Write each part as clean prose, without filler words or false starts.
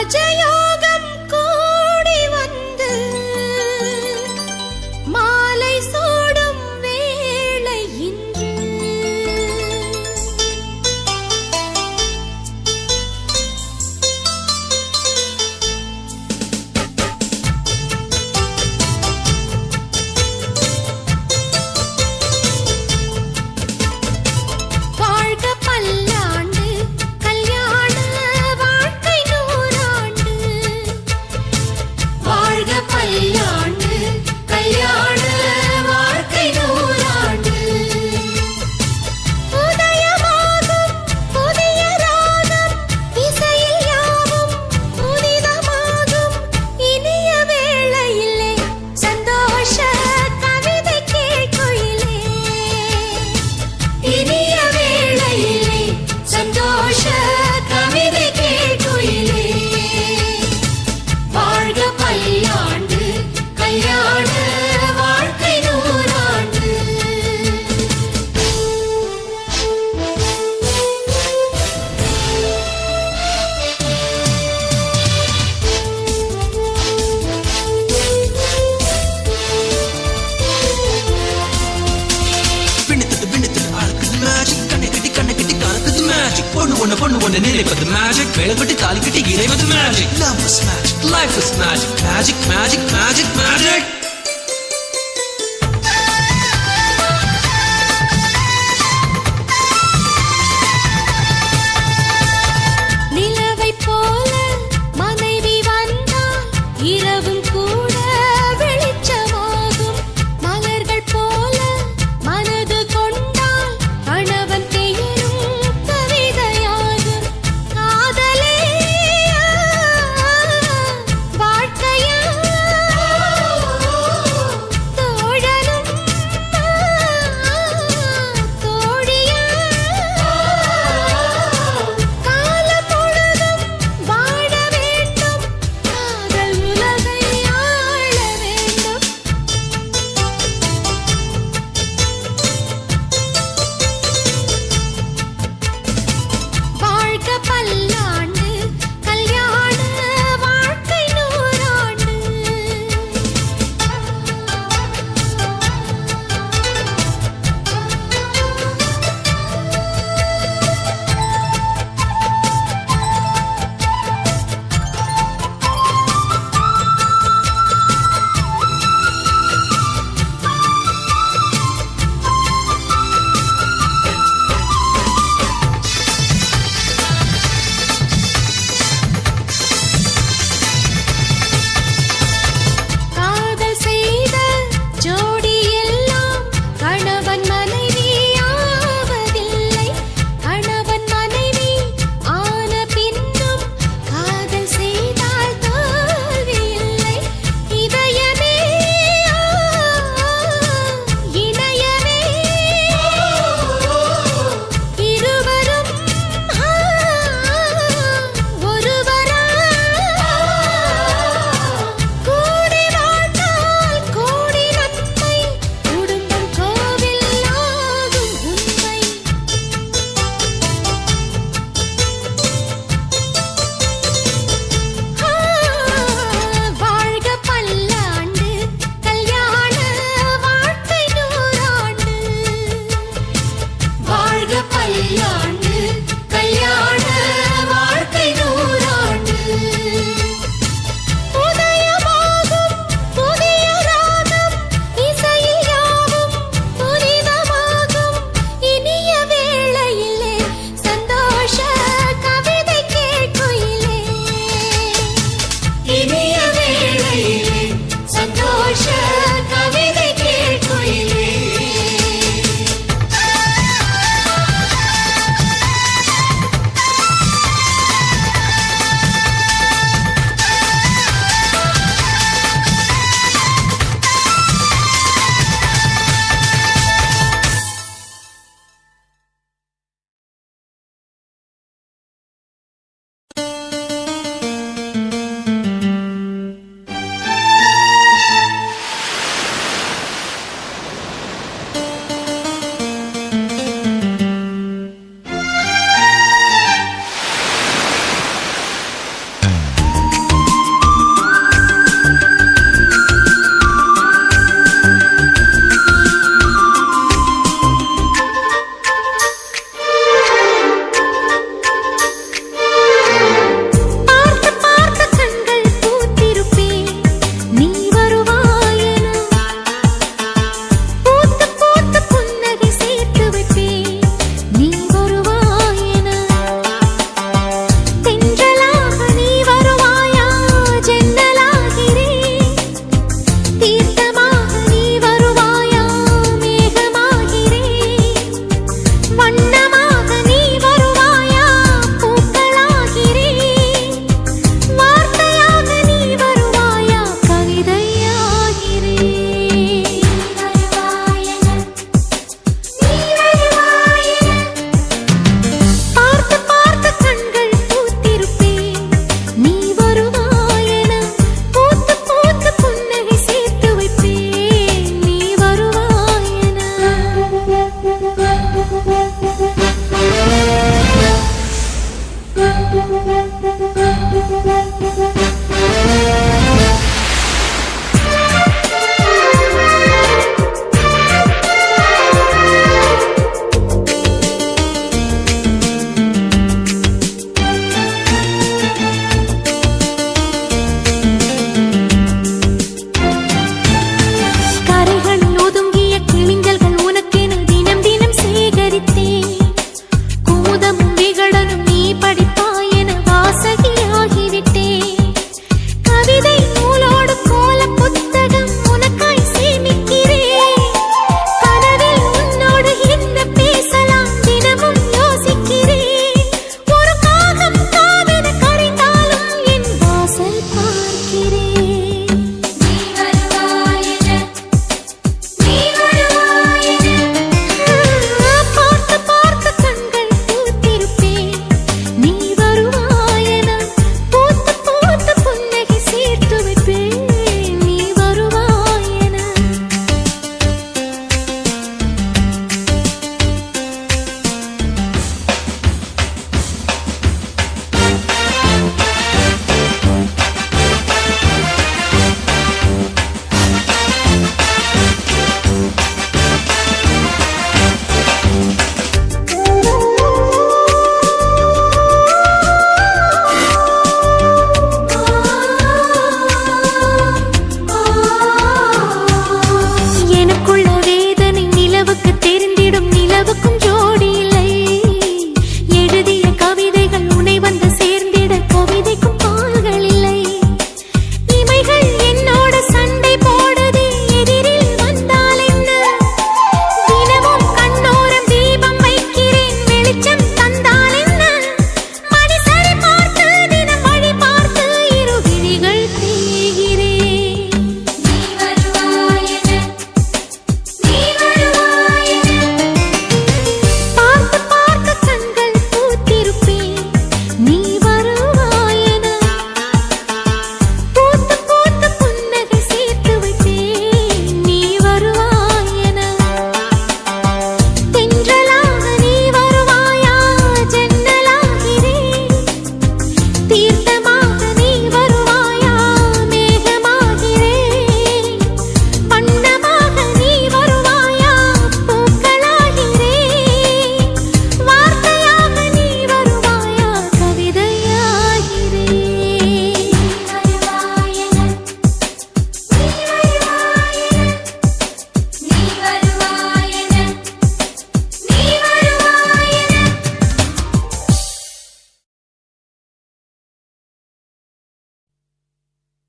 ராஜயோகம் கூடி வந்து மாலை சூடும் வேளை இன்று வாழ்க பல்லாண்டு கல்யாண வாழ்க்கை நூறாண்டு வாழ்க பல்லாண்டு கல்யாண வாழ்க்கை நூறாண்டு உதயமாகும் புதிய ராகம் இசையில் யாவும் புனிதமாகும் இனிய வேளையிலே சந்தோஷ கவிதை கேட்குயிலே இனிய வேளையிலே சந்தோஷ கவிதை கேட்குயிலே வாழ்க பல்லாண்டு கல்யாண வாழ்க்கை நூறாண்டு பின்னித்தது அழகுது மேஜிக் கண்ணை கட்டி கணக்குது மேஜிக் பொண்ணு ஒண்ணு நினைப்பது மேஜிக் வேலை கட்டி தாலி கட்டி இறைவது magic love is magic life is magic magic magic magic magic நிலவை போல மனைவி வந்தால் இரவும் கூட வெளிச்சமாகும் மலர்கள் போல மனது கொண்டால் கணவன் பெயரும் கவிதையாகும் காதலே வாழ்க்கையா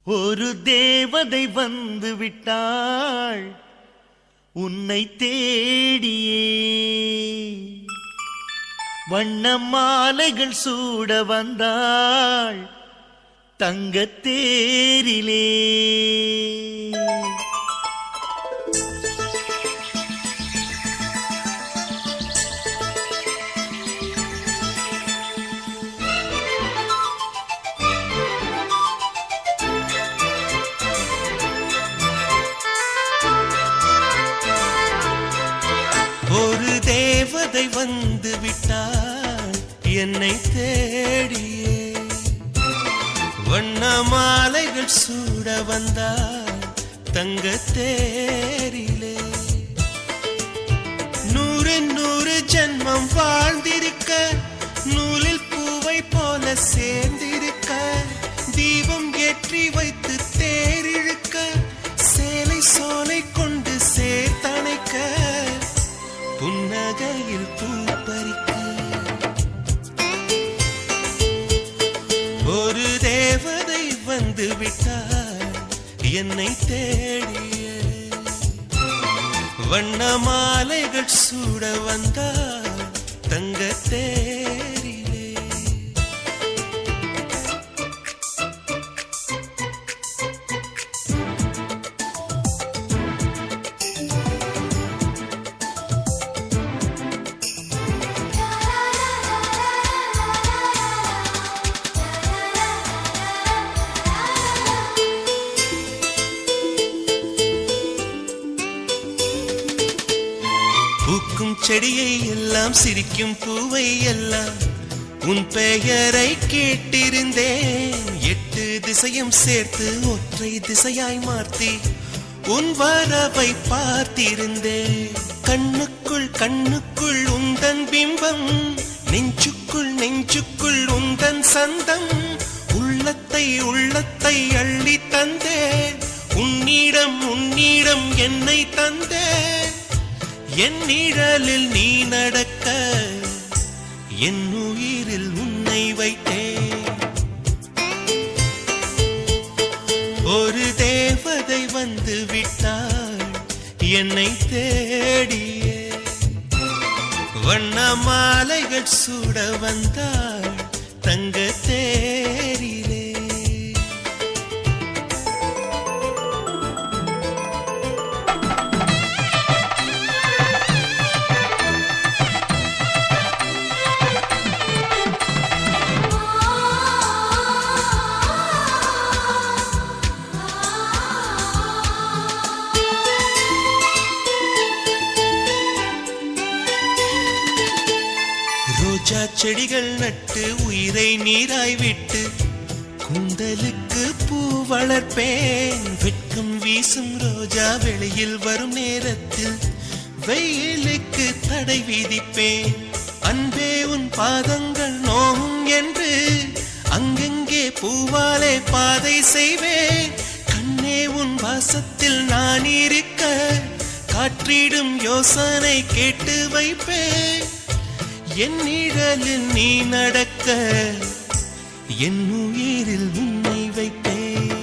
ஒரு தேவதை வந்து விட்டாள் உன்னை தேடியே, வண்ண மாலைகள் சூட வந்தாள் தங்கத் தேரிலே. ஒரு தேவதை வந்து விட்டாள் என்னை தேடியே, வண்ண மாலைகள் சூட வந்தாள் தங்கத் தேரிலே. 100 ஜென்மம் வாழ்ந்திருக்க, நூலில் பூவை போல சேர்ந்திருக்க, தீபம் ஏற்றி வைத்து தேரிழுக்க, சேலை சோலை கொண்டு சேர்த்தணைக்க, புன்னகையில் பூ பறிக்க. ஒரு தேவதை வந்து விட்டார் என்னை தேடிய, வண்ண மாலைகள் சூட வந்தார் தங்கத் தேரிலே. பூக்கும் செடியை எல்லாம் சிரிக்கும் பூவை எல்லாம் உன் பெயரை கேட்டிருந்தேன். 8 திசையும் சேர்த்து ஒற்றை திசையாய் மாற்றி உன் வரவை பார்த்திருந்தேன். கண்ணுக்குள் கண்ணுக்குள் உந்தன் பிம்பம், நெஞ்சுக்குள் நெஞ்சுக்குள் உந்தன் சந்தம், உள்ளத்தை உள்ளத்தை அள்ளி தந்தேன். உன்னிடம் உன்னிடம் என்னை தந்தேன். என் நிழலில் நீ நடக்க, என் உயிரில் உன்னை வைத்தேன். ஒரு தேவதை வந்து விட்டாள் என்னை தேடியே, வண்ண மாலைகள் சூட வந்தாள் தங்கத் தேரிலே. ரோஜா செடிகள் நட்டு உயிரை நீராய் விட்டு, கூந்தலுக்கு பூ வளர்ப்பேன். வெட்கம் வீசும் ரோஜா வெளியில் வரும் நேரத்தில் வெயிலுக்கு தடை விதிப்பேன். அன்பே உன் பாதங்கள் நோகும் என்று அங்கெங்கே பூவாலே பாதை செய்வேன். கண்ணே உன் வாசத்தில் நான் இருக்க, காற்றிடும் யோசனை கேட்டு வைப்பேன். என் நிழலில் நீ நடக்க, என் உயிரில் உன்னை வைப்பேன்.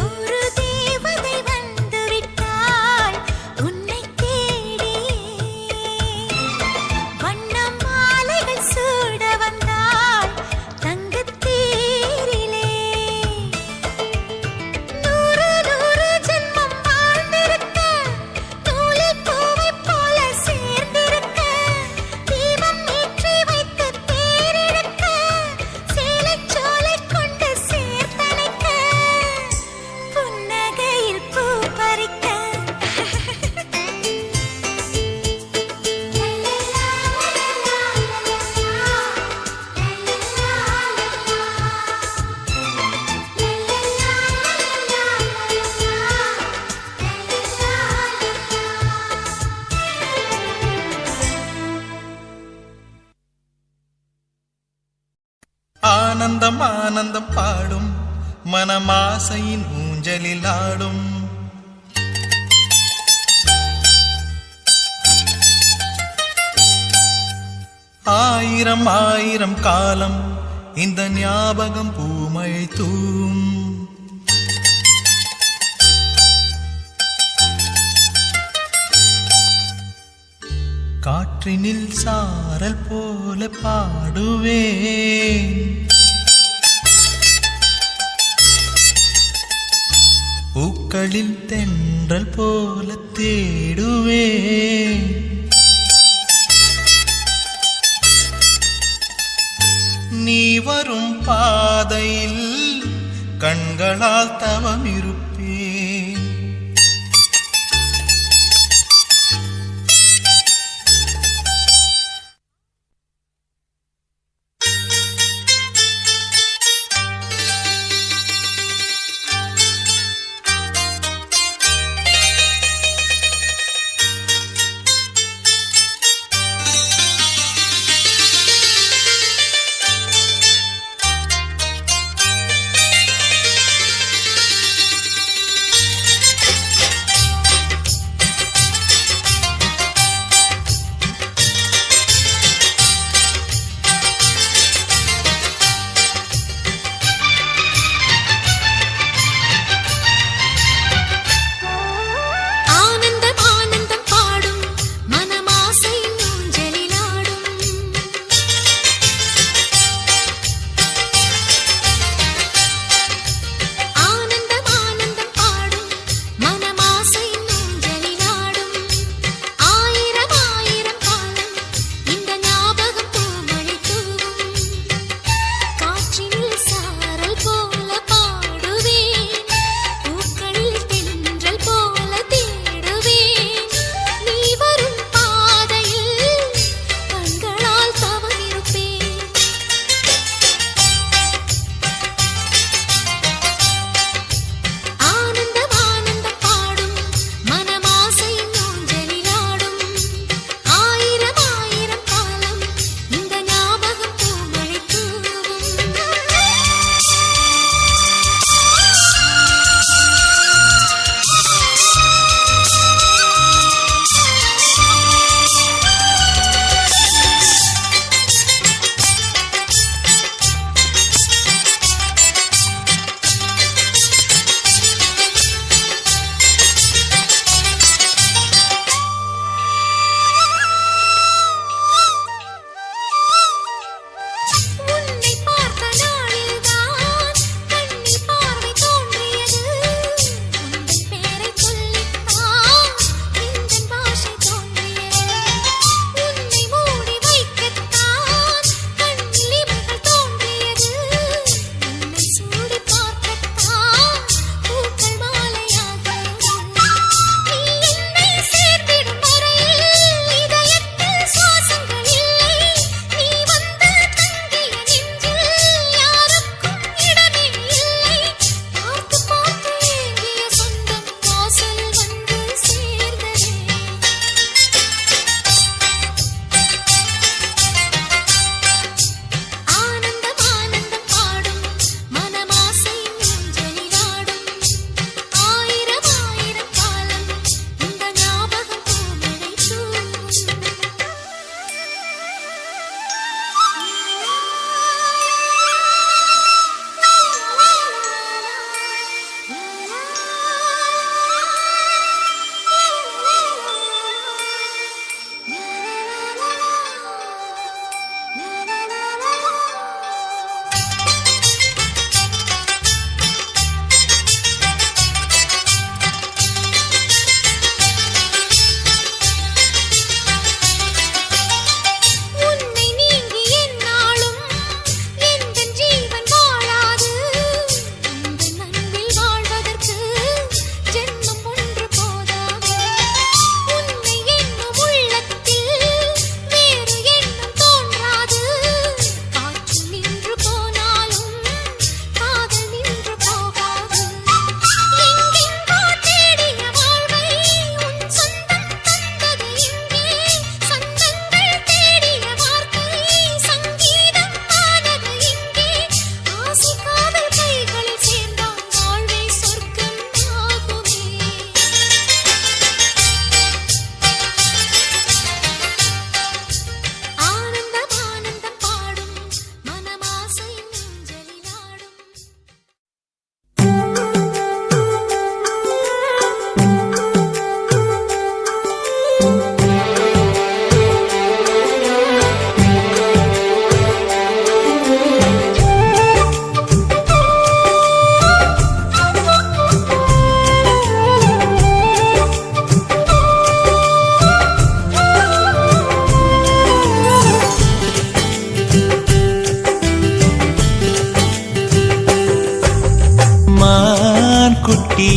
ஒரு தேவதை வந்து விட்டாள் உன்னை தேடியே, வண்ண மாலைகள் சூட வந்தாள் தங்கத் தேரிலே. 100 ஜென்மம் வாழ்ந்திருக்க, நூலில் பூவை போல சேர்ந்திருக்க, தீபம் ஏற்றி வைத்து தேரிழுக்க, சேலை சோலை கொண்டு சேர்த்தணைக்க, புன்னகையில் பூ பறிக்க. ஆனந்தம் ஆனந்தம் பாடும் மனமாசையின் ஊஞ்சலில் ஆடும். ஆயிரம் ஆயிரம் காலம் இந்த ஞாபகம் பூமழை தூவும். காற்றினில் சாரல் போல பாடுவேன், பூக்களில் தென்றல் போல தேடுவேன். நீ வரும் பாதையில் கண்களால் தவம் இருப்பேன்.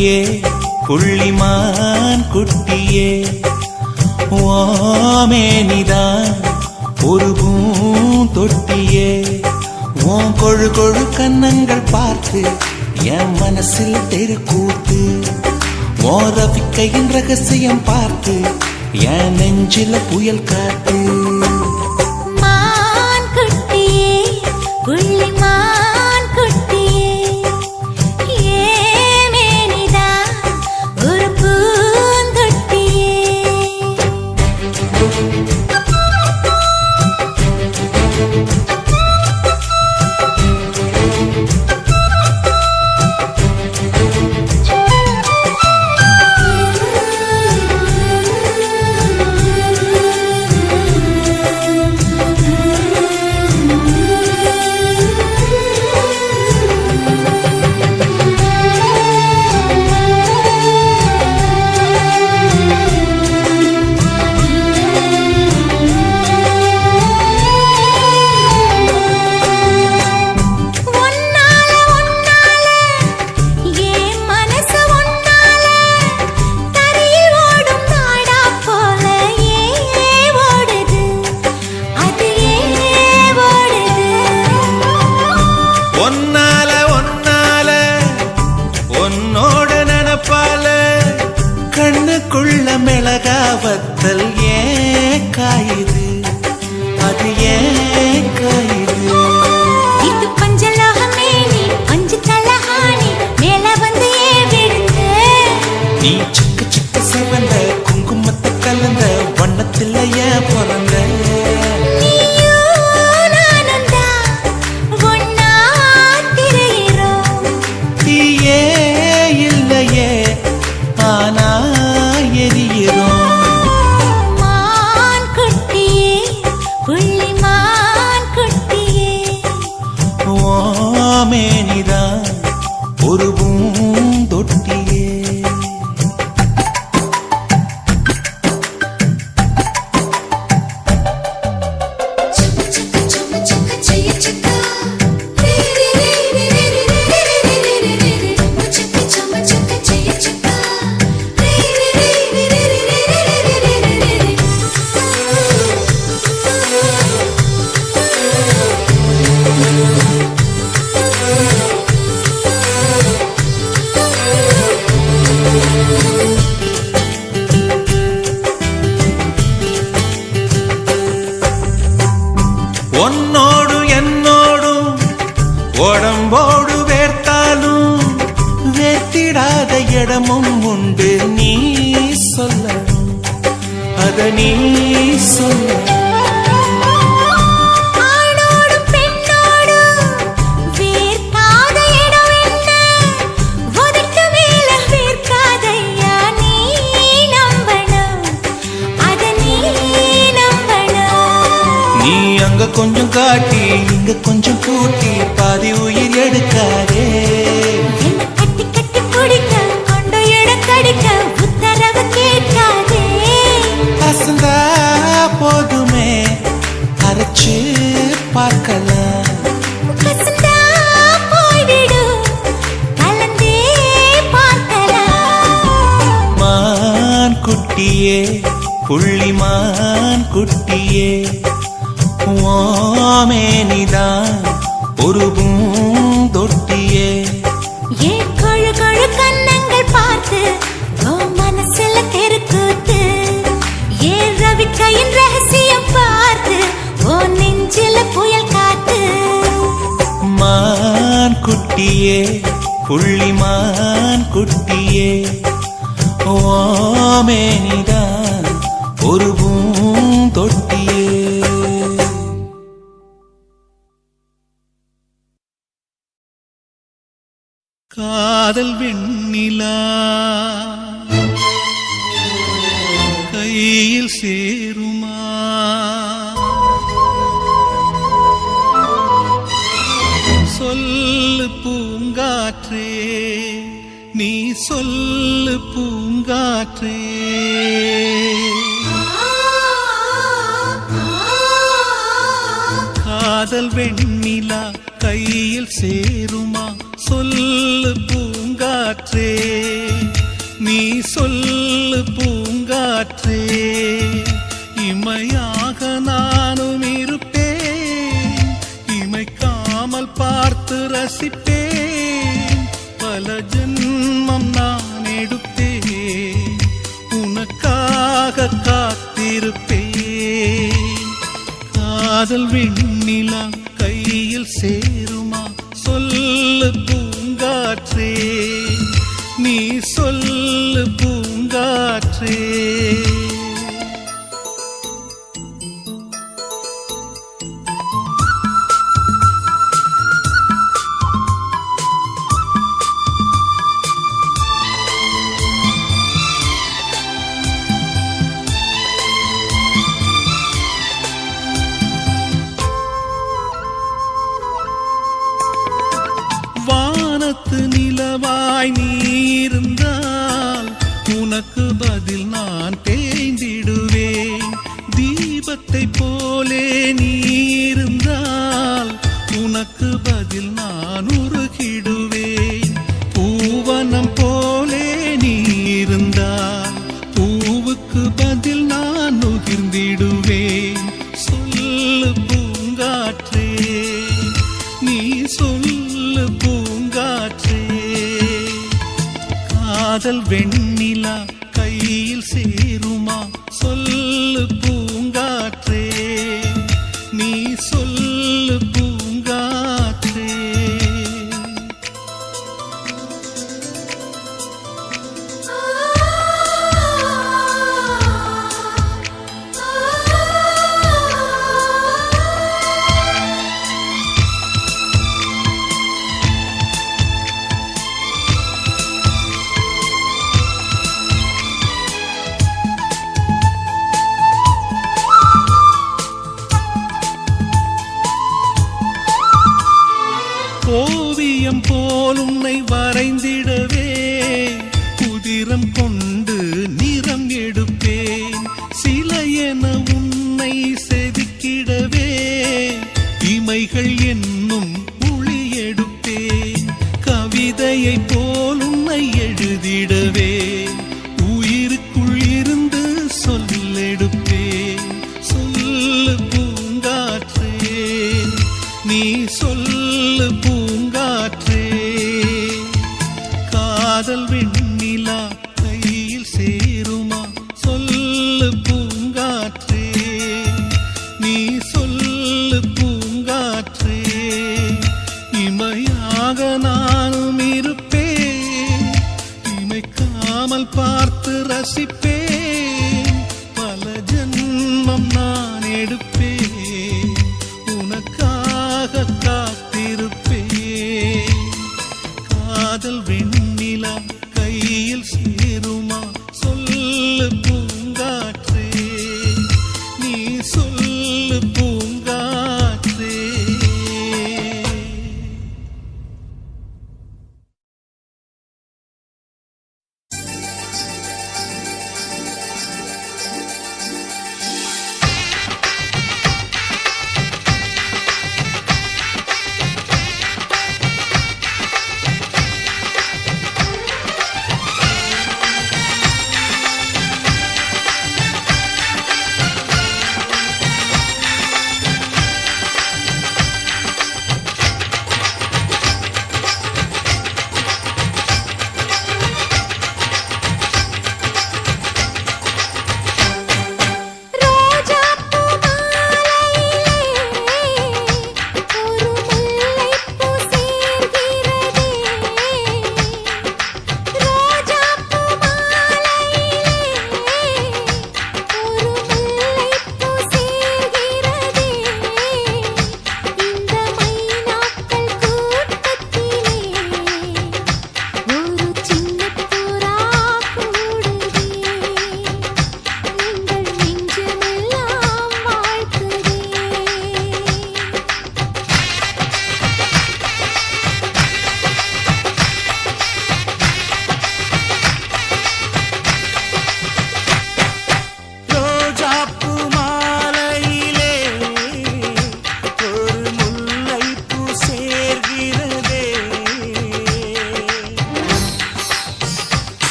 குட்டியே புள்ளிமான் குட்டியே ஓமேனிதான் ஒரு பூந்தொட்டியே உன் கொழு கொழு கன்னங்கள் பார்த்து என் மனசில் தெருக்கூத்து உன் ரவிக்கையின் ரகசியம் பார்த்து என் நெஞ்சில புயல் காத்து மான் குட்டியே புள்ளிமான் குட்டியே ஏமேனிதான் ஒரு பூந்தொட்டியே மிளகாவத்தல் ஏன் காயுது அது ஏன் காயுது இது பஞ்சலோகமே நீ பஞ்சு தலஹானி மேல வந்து விழுந்து நீ சிக்க சிக்க சிவந்த குங்குமத்தை கலந்த வண்ணத்தில் ஏன் பிறந்த தீயே இல்லையே ஆனா மேனிதான் ஒரு பூந்தொட்டியே உன்னோடு என்னோடும் உடம்போடு வேர்த்தாலும் வேர்த்திடாத இடமும் உண்டு நீ சொல்லணும் அத நீ சொல்ல அங்க கொஞ்சம் காட்டி இங்க கொஞ்சம் கூட்டி பாதி உயிர் எடுக்காதே கட்டி கட்டி பிடிக்க கொண்ட இடம் கடிக்க உத்தரவு கேட்காதே அசந்தா போதுமே அரைச்சு பார்க்கலாம் கசந்தா போய்விடு கலந்தே பார்க்கலாம் மான் குட்டியே புள்ளிமான் குட்டியே ஓமேனிதான் ஒரு பூந்தொட்டியே ஏன் கொழு கொழு கன்னங்கள் பார்த்து உன் மனசுல தெருக்கூத்து ஏன் ரவிக்கையின் ரகசியம் பார்த்து உன் நெஞ்சில புயல் காத்து மான் குட்டியே புள்ளிமான் குட்டியே ஓமேனிதான் ஒரு பூந்தொட்டியே காதல் வெண்ணிலா கையில் சேருமா சொல்லு பூங்காற்றே நீ சொல்லு பூங்காற்றே காதல் வெண்ணிலா கையில் சேருமா சொல்லு பூங்காற்றே நீ சொல்லு பூங்காற்றே, இமையாக நானும் இருப்பேன், இமைக்காமல் பார்த்து ரசிப்பேன், பல ஜென்மம் நான் எடுப்பேன், உனக்காக காத்திருப்பேன். காதல் வெண்ணிலா கையில் சேருமா, சொல்லு பூங்காற்றே, நீ சொல்லு பூங்காற்றே. வானத்து நிலவாய் நீ இருந்தால் உனக்கு பதில் நான் தேய்ந்திடுவேன், தீபத்தை போலே நீ இருந்தால் உனக்கு பதில் நான் உருகிடுவேன், பூவனம் போலே நீ இருந்தால் பூவுக்கு பதில் நான் நுகிர்ந்திடுவேன். சொல்லு பூங்காற்றே, நீ சொல்லு பூங்காற்றே. காதல் வெண்ணிலா கையில் சேருமா, சொல்லு பூங்காற்றே, நீ சொல்லு பூங்காற்றே. ஓவியம் போல் உன்னை வரைந்திடவே உதிரம் கொண்டு நிறம் எடுப்பேன், சிலை என உன்னை செதுக்கிடவே இமைகள் என்னும் ஒளி எடுப்பேன், கவிதையை போல் உன்னை எழுதிடவே உயிருக்குள் இருந்து சொல்லெடுப்பேன். சொல்லு பூங்காற்றே, நீ சொல்லு பூங்காற்றே. காதல் வெண்ணிலா கையில் சேருமா, சொல்லு பூங்காற்றே, நீ சொல்லு பூங்காற்றே. இமையாக நானும் இருப்பேன், இமைக்காமல் பார்த்து ரசிப்பேன், பல ஜென்மம் நான் எடுப்பேன், உனக்காக காத்திருப்பேன்.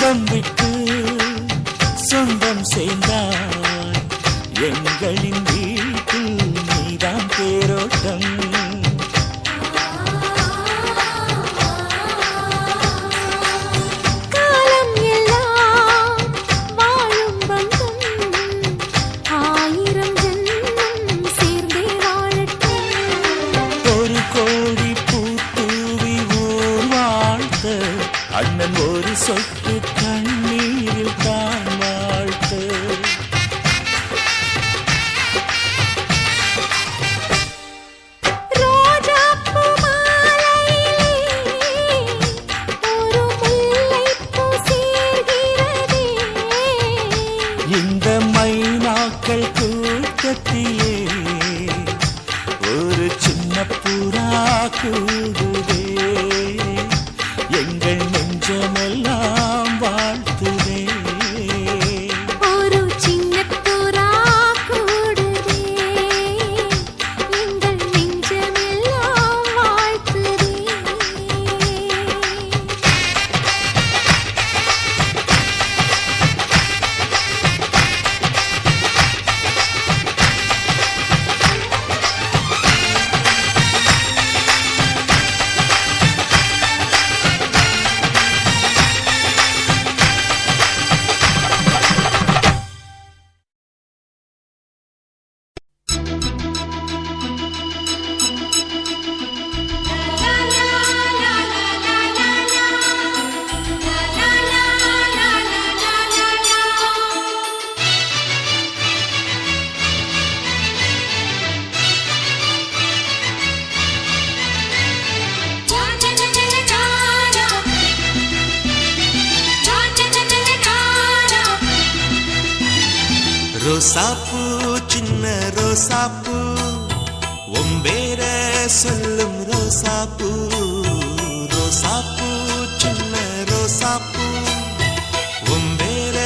சொந்தம் விட்டு சொந்தம் சேர்ந்தாய் எங்களின் வீட்டில் நீதான் தேரோட்டம் காலம் எல்லாம் வாழும் பந்தம் ஆயிரம் ஜென்மம் சேர்ந்தே வாழட்டும் ஒரு கோடி பூத்தூவி ஊர் வாழ்த்த அண்ணன் ஒரு சொட்டு கண்ணீரில் தான் வாழ்த்து ரோஜாப்பூ மாலையிலே ஒரு முல்லைப்பூ சேர்கிறதே இந்த மைனாக்கள் கூட்டத்திலே ஒரு சின்ன புறா கூடுதே எங்கள் நெஞ்சமெல்லாம் வாழ்த்துதே ஒரு சின்ன புறா கூடுதே எங்கள் நெஞ்சமெல்லாம் வாழ்த்துதே ரோசாப்பூ சின்ன ரோசாப்பூ ஒம்பேர சொல்லும் ரோசாப்பூ ரோசாப்பூ சின்ன ரோசாப்பூ ஒம்பேர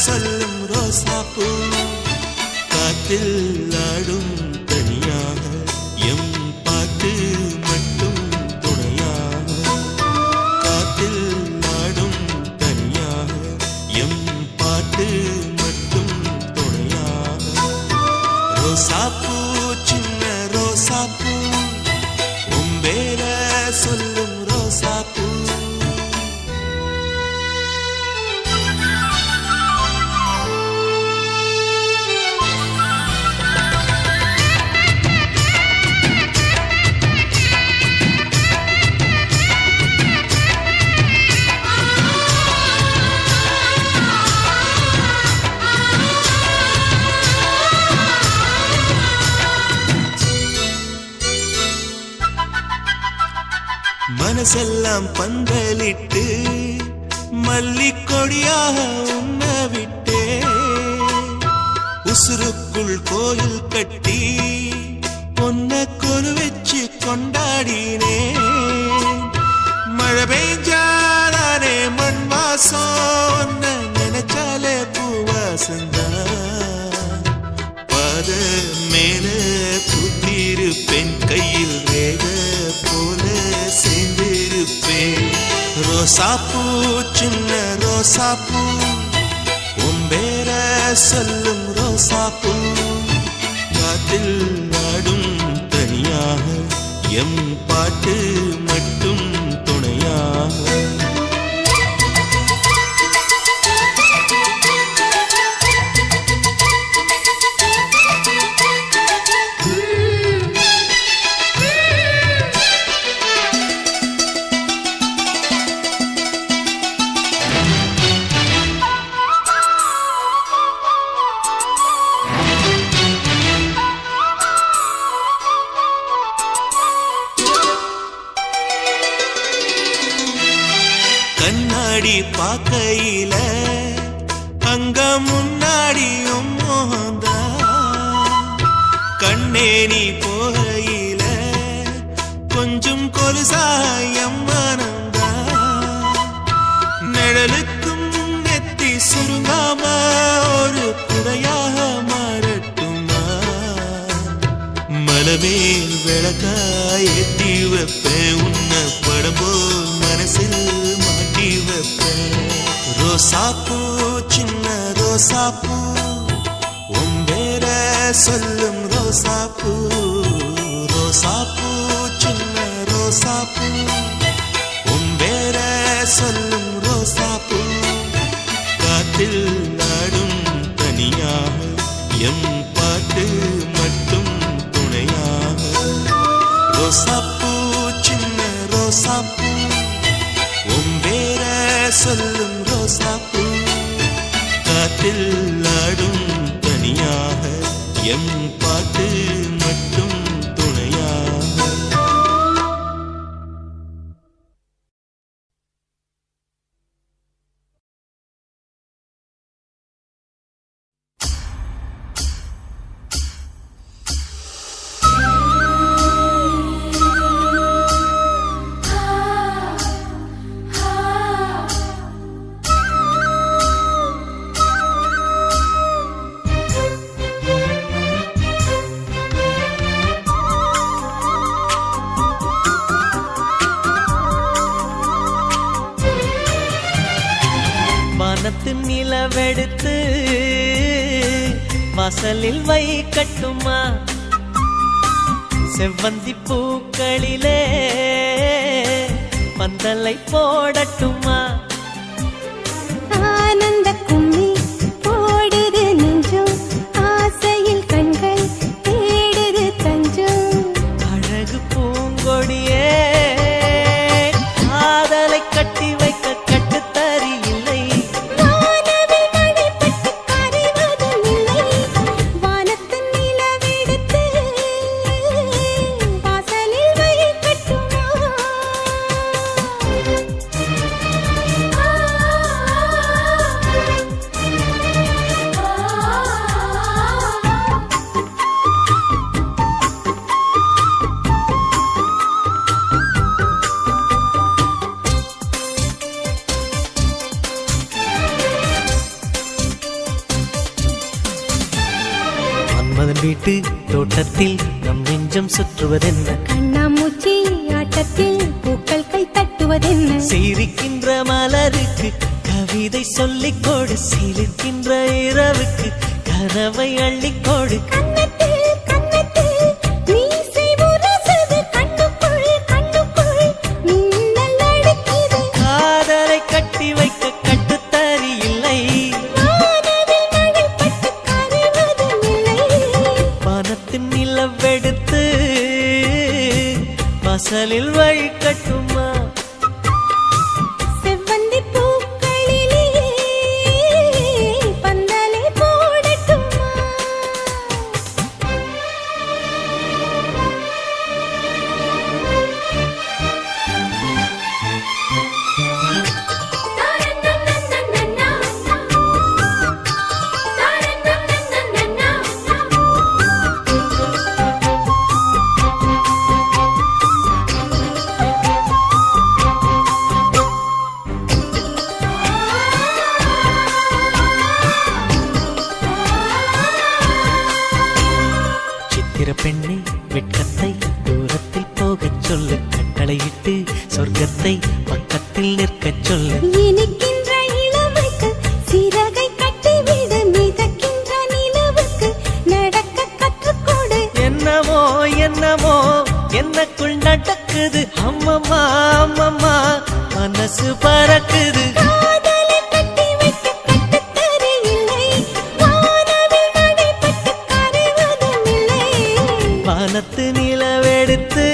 சொல்லும் ரோசாப்பூ காற்றில் ஆடும் தனியாக எம் பாட்டு மட்டும் துணையாக காற்றில் ஆடும் தனியாக எம் பாட்டு மட்டும் துணையாக ரோசாப்பூ சின்ன ரோசாப்பூ உம்பேர சொல்லும் ரோசாப்பூ மனசெல்லாம் பந்தலிட்டு மல்லிக்கொடியாக உண்ண விட்டே உசுருக்குள் கோயில் கட்டி பொன்ன கொலு வச்சு கொண்டாடினே மழை பெய்ஞ்சாலே மண் வாசம் நினைச்சாலே பூவாசந்தான் பாத மேல பூத்திருப்பேன் கையில் ரேக போல சேர்ந்திருப்பேன் ரோசாப்பூ சின்ன ரோசாப்பூ உம்பேர சொல்லும் ரோசாப்பூ காற்றில் ஆடும் தனியாக எம் பாட்டு மட்டும் துணையாக கண்ணாடி பார்க்கையில அங்க முன்னாடியும் மோகந்தா கண்ணே நீ போகையில கொஞ்சம் கொலுசாயம் மனந்தா நிழலுக்கும் நெத்தி சுருங்காம ஒரு குடையாக மாறட்டுமா மலமேல் விளக்காய் ஏற்றி வைப்பேன் உன்ன படம் போல் மனசில் மாட்டி வைப்பேன் ரோசாப்பூ சின்ன ரோசாப்பூ உன் பேர சொல்லும் ரோசாப்பூ ரோசாப்பூ சின்ன ரோசாப்பூ உன் பேர சொல்லும் ரோசாப்பூ காற்றில் நாடும் தனியாக எம் பாட்டு மட்டும் துணையாக ரோசாப்பூ சின்ன ரோசாப்பூ உன் பேர சொல்லும் ரோசாப்பூ காற்றில் ஆடும் தனியாக எம் பாட்டு மட்டும் துணையாக வானத்து நிலவெடுத்து வாசலில் வைக்கட்டுமா செவ்வந்தி பூக்களிலே பந்தலை போடட்டுமா ஆனந்த கும்மி போடுது நெஞ்சம் ஆசையில் கண்கள் தேடுது தஞ்சம் அழகு பூங்கொடியே காதலை கட்டி வைக்க கட்டுத்தறி இல்லை வானவில் மழைப்பட்டு கரைவதும் இல்லை வானத்து நிலவெடுத்து வாசலில் வைக்கட்டுமா மன்மதன் வீட்டு தோட்டத்தில் நம் நெஞ்சம் சுற்றுவதென்ன கண்ணாமூச்சி ஆட்டத்தில் பூக்கள் கை தட்டுவதென்ன சிரிக்கின்ற மலருக்கு கவிதை சொல்லிக் கொடு சிரிக்கின்ற இரவுக்கு கனவை அள்ளிக்கொடு கன்னத்தில் கன்னத்தில் மீசை உரசுது கண்ணுக்குள் கண்ணுக்குள் மின்னல் அடிக்குது காதலை கட்டி வைக்க கட்டுத்தறி இல்லை வானவில் மழைப்பட்டு கரைவதும் இல்லை வானத்தின் நிலவெடுத்து வாசலில் வைக்கட்டுமா செவ்வந்தி பூக்களிலே பந்தலை போடட்டுமா சித்திர பெண்ணை வெட்கத்தை தூரத்தில் போகச் சொல்லு கட்டளையிட்டு சொர்க்கத்தை பக்கத்தில் நிற்கச் சொல்லு இனிக்கின்ற இளமைக்கு சிறகை கட்டிவிடு மிதக்கின்ற நிலவுக்கு நடக்க கற்றுக்கொடு என்னமோ என்னமோ என்னக்குள் நடக்குது அம்மம்மா அம்மம்மா மனசு பறக்குது காதலை கட்டி வைக்க கட்டுத்தறி இல்லை வானவில் மழைப்பட்டு கரைவதும் இல்லை வானத்து நிலவெடுத்து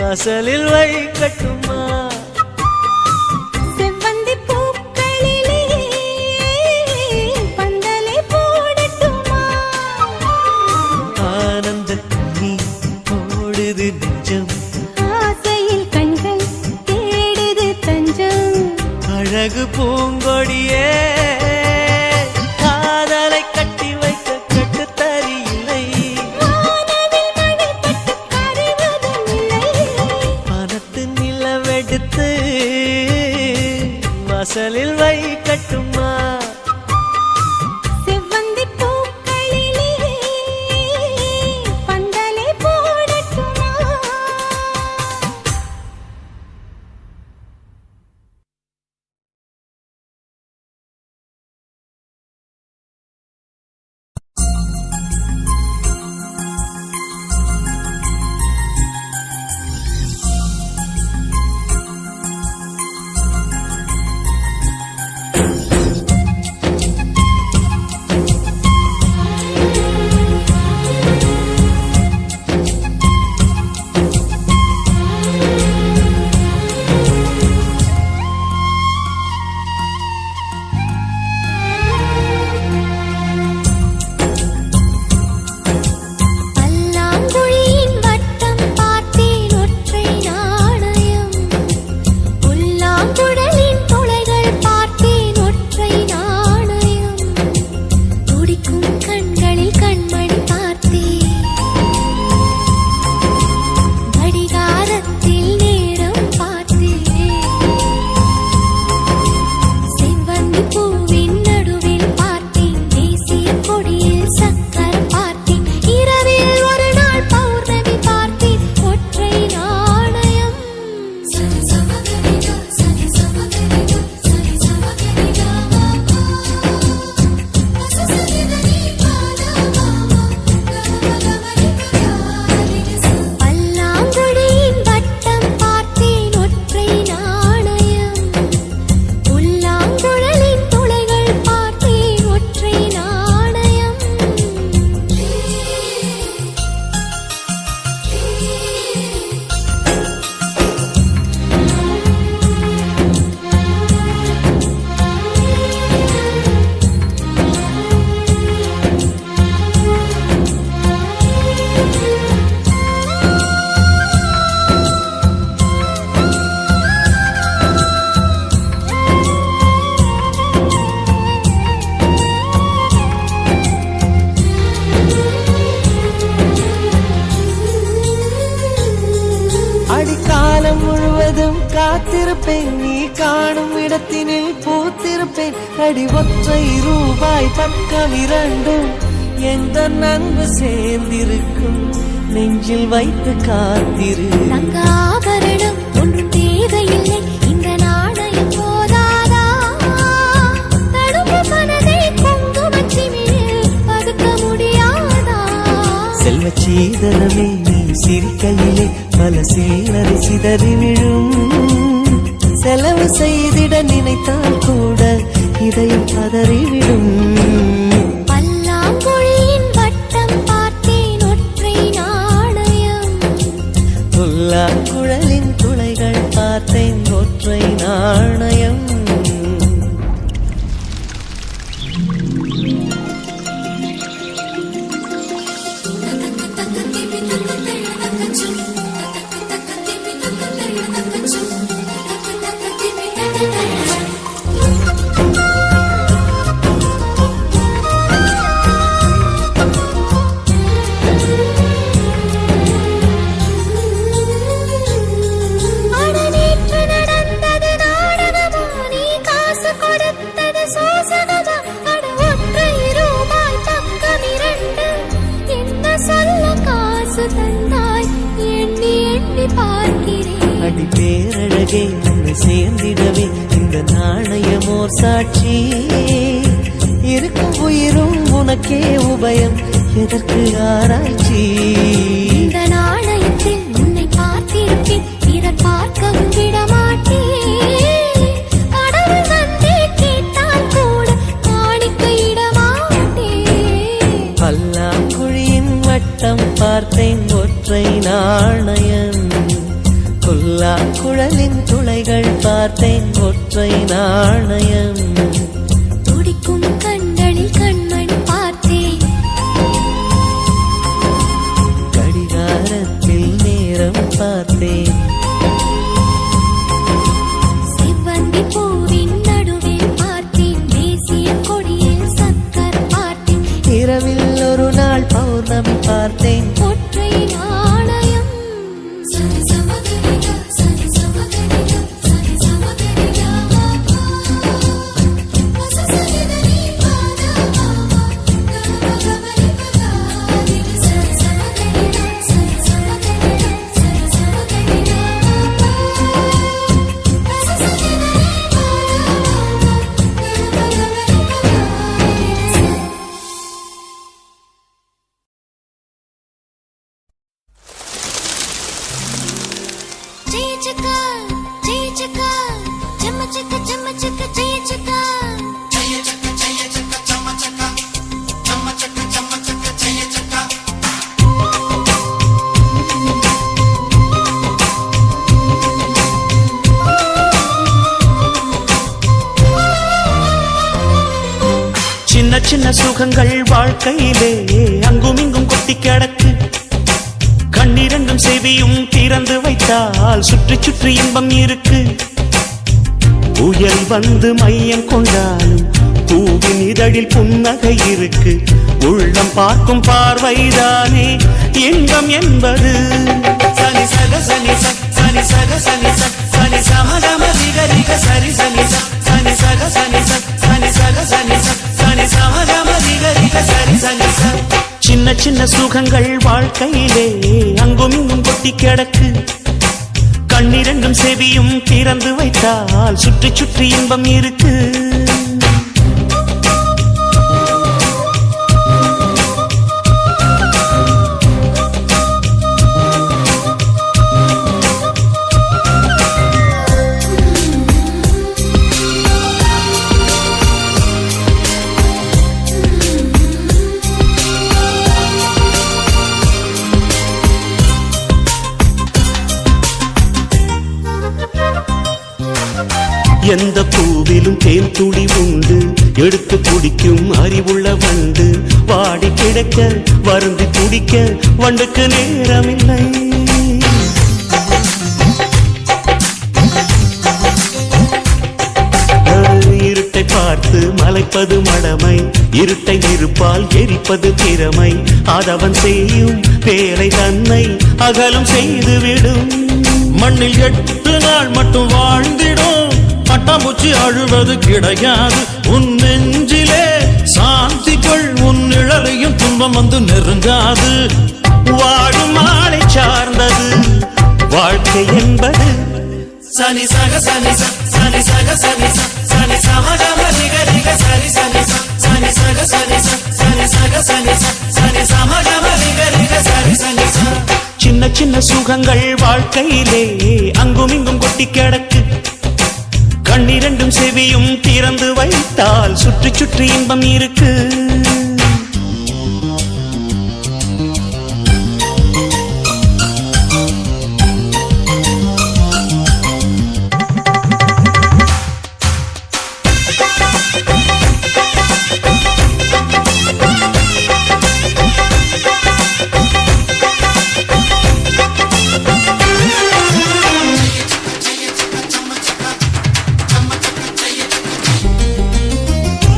வாசலில் வைக்கட்டுமா செவ்வந்தி பூக்களிலே பந்தலை போடட்டுமா ஆனந்த நீ போடுது நெஞ்சம் ஆசையில் கண்கள் தேடுது தஞ்சம் அழகு பூங்கொடியே காதலை கட்டி வைக்க கட்டுத்தறி இல்லை வானவில் மழைப்பட்டு கரைவதும் இல்லை வானத்து நிலவெடுத்து வாசலில் வைக்கட்டுமா காலம் முழுவதும் காத்திருப்பேன், நீ காணும் இடத்தினில் பூத்திருப்பேன். அடி ஒற்றை ரூபாய் பக்கம் இரண்டும் எந்த நன்பு சேர்ந்திருக்கும், நெஞ்சில் வைத்து காத்திரு. தங்க ஆபரணம் ஒன்றும் தேவையில்லை, இந்த நாணயம் போதாதா? தடுப்பு மனதை குங்குமச்சிமிழில் பதுக்க முடியாதா? செல்வச் சீதனமே நீ சிரிக்கையிலே பல சில்லறை சிதறி விழும். செலவு செய்திட நினைத்தால் கூட இதயம் பதறிவிடும். பல்லாங்குழியின் வட்டம் பார்த்தேன் ஒற்றை நாணயம். குழலின் துளைகள் பார்த்தேன் ஒற்றை நாணயம். அட நேற்று நடந்தது நாடகமா, நீ காசு கொடுத்தது சோசனமா? அட ஒற்றை ரூபாய் பக்கம் இரண்டு என்ன சொல்ல காசு தந்தாய், எண்ணி எண்ணி பார்க்கிறேன். அடி பேரழகே உன்னை சேர்ந்திடவே இந்த நாணயமோர் சாட்சி. இருக்கும் உயிரும் உனக்கே உபயம், எதற்கு ஆராய்ச்சி? இந்த நாணயத்தில் உன்னை பார்த்திருப்பேன், பிறர் பார்க்கவும் விடமாட்டேன். கடவுள் வந்தே கேட்டால் கூட காணிக்கையிட மாட்டேன். பல்லாங்குழியின் வட்டம் பார்த்தேன் ஒற்றை நாணயம். குழலின் துளைகள் பார்த்தேன் ஒற்றை நாணயம். துடிக்கும் கண்களில் கண்மணி பார்த்தேன், கடிகாரத்தில் நேரம் பார்த்தேன். செவ்வந்தி பூவின் நடுவில் பார்த்தேன், தேசிய கொடியில் சக்கர் பார்த்தேன். இரவில் ஒரு நாள் பௌர்ணமி பார்த்தேன். ஒற்றை நாணயம். சரி சமகரிகா, சரி சமகரிகா, சரி சமகரிகா. சசரிதனி பாதா மாமா, கமகமரிகா. சரி சமகரிகா, சரி சமகரிகா, சரி சமகரிகா. சசரிதனி பாதா மாமா, கமகமரிகா. ஜெயிச்சுக்கா, ஜெயிச்சுக்கா, ஜம்மச்சுக்க, ஜம்மச்சுக்க, ஜெயிச்சுக்கா. சின்ன சின்ன சுகங்கள் வாழ்க்கையிலே அங்கும் இங்கும் கொட்டி கிடக்கு. கண்ணிரண்டும் செவியும் திறந்து வைத்தால் சுற்றி சுற்றி இன்பம் இருக்கு. புயல் வந்து மையம் கொண்டாலும் பூவின் இதழில் புன்னகை இருக்கு. உள்ளம் பார்க்கும் பார்வைதானே இன்பம் என்பது. சனி சக சனி சனி சக சனி சனி சமகம திகரிக சரி சனி சனி சக சனி சனி சக சனி சனி சமகம திகரிக சரி சனி. சின்ன சின்ன சுகங்கள் வாழ்க்கையிலே அங்கும் இங்கும் கொட்டி கிடக்கு. கண்ணிரண்டும் செவியும் திறந்து வைத்தால் சுற்றி சுற்றி இன்பம் இருக்கு. எந்த பூவிலும் தேன் துளி உண்டு, எடுத்து குடிக்கும் அறிவுள்ள வண்டு. வாடி கிடக்க வருந்தி குடிக்க வண்டுக்கு நேரமில்லை. இருட்டை பார்த்து மலைப்பது மடமை, இருட்டை நெருப்பால் எரிப்பது திறமை. அதவன் செய்யும் வேலை தன்னை அகலும் செய்துவிடும். மண்ணில் 8 நாள் மட்டும் வாழ்ந்திடும், பட்டாம்பூச்சி அழுவது கிடையாது. உன் நெஞ்சிலே சாந்தி கொள், உன் நிழலையும் துன்பம் வந்து நெருங்காது. வாழும் ஆளை சார்ந்தது வாழ்க்கை என்பது. சனி சக சனி சனி சக சனி சனி சமகம நிக நிக சரி சனி சனி சக சனி சனி சக சனி சனி சமகம நிக நிக சரி சனி. சின்ன சின்ன சுகங்கள் வாழ்க்கையிலே அங்கும் இங்கும் கொட்டி கிடக்கு. கண்ணிரண்டும் செவியும் திறந்து வைத்தால் சுற்றி சுற்றி இன்பம் இருக்கு.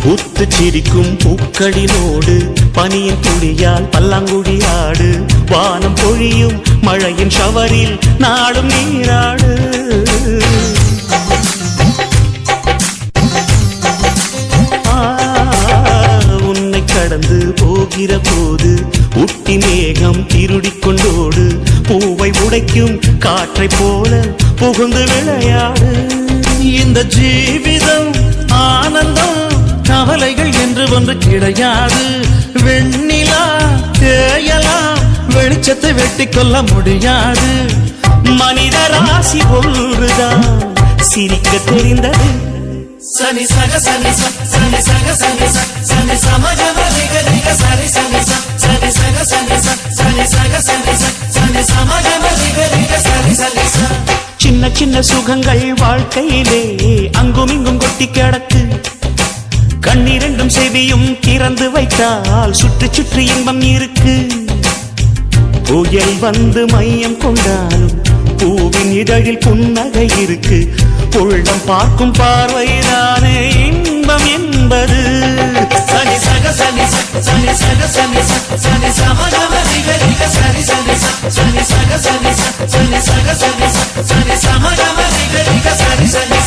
பூத்து சிரிக்கும் பூக்களினோடு பனியின் துளியால் பல்லாங்குழி ஆடு. வானம் பொழியும் மழையின் ஷவரில் நாடும் நீராடு. உன்னை கடந்து போகிற போது உட்டி மேகம் திருடிக் கொண்டோடு. பூவை உடைக்கும் காற்றை போல புகுந்து விளையாடு. இந்த ஜீவிதம் ஆனந்தம், கவலைகள் என்று ஒன்று கிடையாது. வெண்ணிலா தேயலாம், வெளிச்சத்தை வெட்டி கொள்ள முடியாது. மனித ராசி ஒன்றுதான் சிரிக்க தெரிந்தது. சனி சக சனி சனி சக சனி சனி சமகம நிக நிக சரி சனி சனி சக சனி சனி சக சனி சனி சமகம நிக நிக சரி சனி. சின்ன சின்ன சுகங்கள் வாழ்க்கையிலே அங்கும் இங்கும் கொட்டி கிடக்கு. கண்ணிரண்டும் செவியும் திறந்து வைத்தால் சுற்றி சுற்றி இன்பம் இருக்கு. புயல் வந்து மையம் கொண்டாலும் பூவின் இதழில் புன்னகை இருக்கு. உள்ளம் பார்க்கும் பார்வைதானே இன்பம் என்பது. சனி சக சனி சனி சக சனி சனி சமகம நிக நிக சரி சனி சனி சக சனி சனி சக சனி சனி சமகம நிக நிக சரி சனி.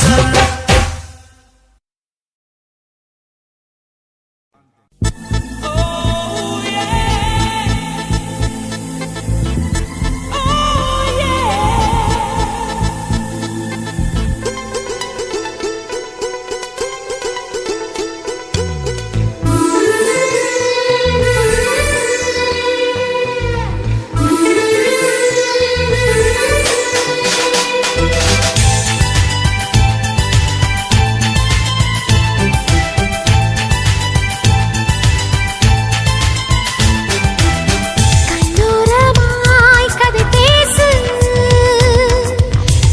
கண்ணோரமாய் கதை பேசு,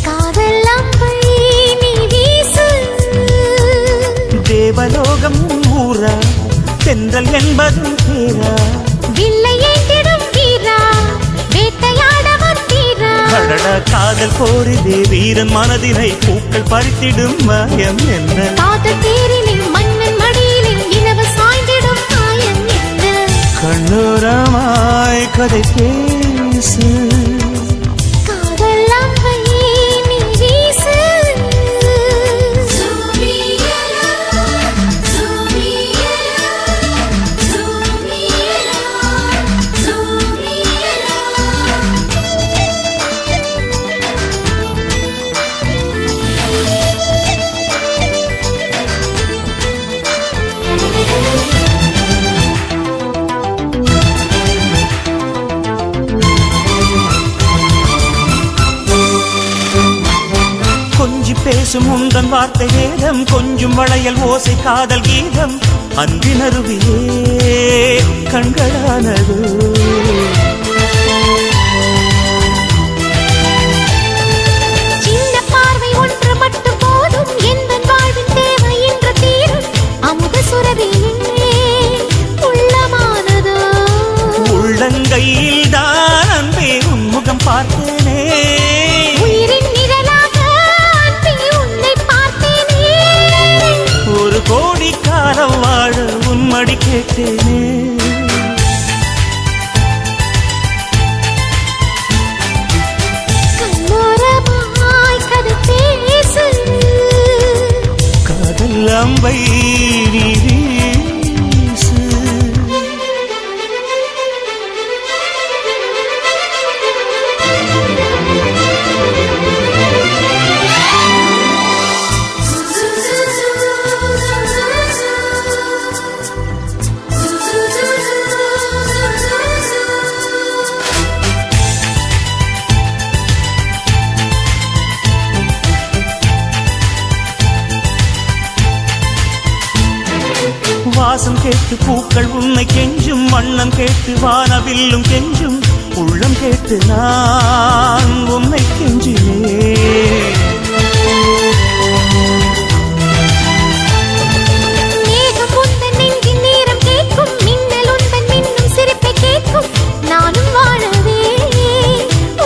காதல் அம்பை நீ வீசு. தேவலோகம் ஊரா, தென்றல் என்பது பேரா. வில்லை ஏந்திடும் வீரா, வேட்டையாட வந்தீரா. கடடா காதல் போரிதே வீரன் மனதினை பூக்கள் பறித்திடும் மாயம் என்ன. காதல் தேரிலே மன்னன் மடியிலே இலவ சாய்ந்திடும் மாயம் என்ன. கண்ணோரமாய் கதை பேசு. காதல் அம்பை நீ வீசு. கொஞ்சி பேசும் உந்தன் வார்த்தை வேதம், கொஞ்சம் வளையல் ஓசை காதல் கீதம். அன்பினருவியே கண்களானது. சின்ன பார்வை ஒன்று மட்டும் போதும், எந்தன் வாழ்வின் தேவை என்று தீரும். அமுத சுரபிலே உள்ளமானதோ. உள்ளங்கையில் தான் அன்பே உன்முகம் பார்த்தேனே. உயிரின் நிழலாக அன்பே உன்னை பார்த்தேனே. ஒரு கோடி காலம் வாழ உன்மடி கேட்டேனே. வாசம் கேட்டு பூக்கள் உன்னை கெஞ்சும், வண்ணம் கேட்டு வானவில்லும் கெஞ்சும், உள்ளம் கேட்டு நான் உன்னை கெஞ்சினேன். மேகம் உந்தன் நெஞ்சின் நேரம் கேட்கும், மின்னல் உந்தன் மின்னும் சிரிப்பை கேட்கும், நானும் வாழவே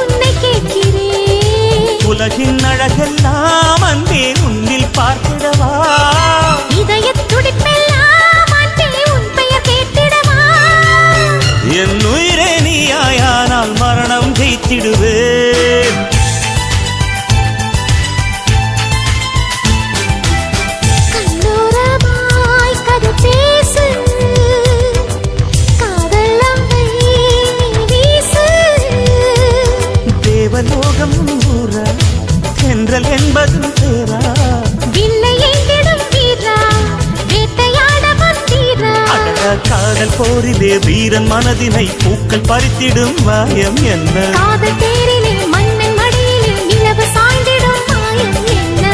உன்னை கேட்கிறேன். உலகின் அழகெல்லாம் அன்பே உன்னில் பார்த்திடவா, இதயத் துடிப்பெல்லாம் அன்பே உன் பெயர் கேட்டிடவா. என் உயிரே நீயாயானால் மரணம் ஜெயித்திடுவேன். கண்ணோரமாய் கதை பேசு, காதல் அம்பை வீசு. தேவலோகம் ஊரா தென்றல் என்பதும் பேரா, வில்லை எங்கிடும் வீரா, வேட்டையாட வந்தீரா. அடடா காதல் போரிலே வீரன் மனதினை பூக்கள் பறித்திடும் மாயம் என்ன? காதல் தேரிலே மன்னன் மடியிலே நிலவு சாய்ந்திடும் மாயம் என்ன?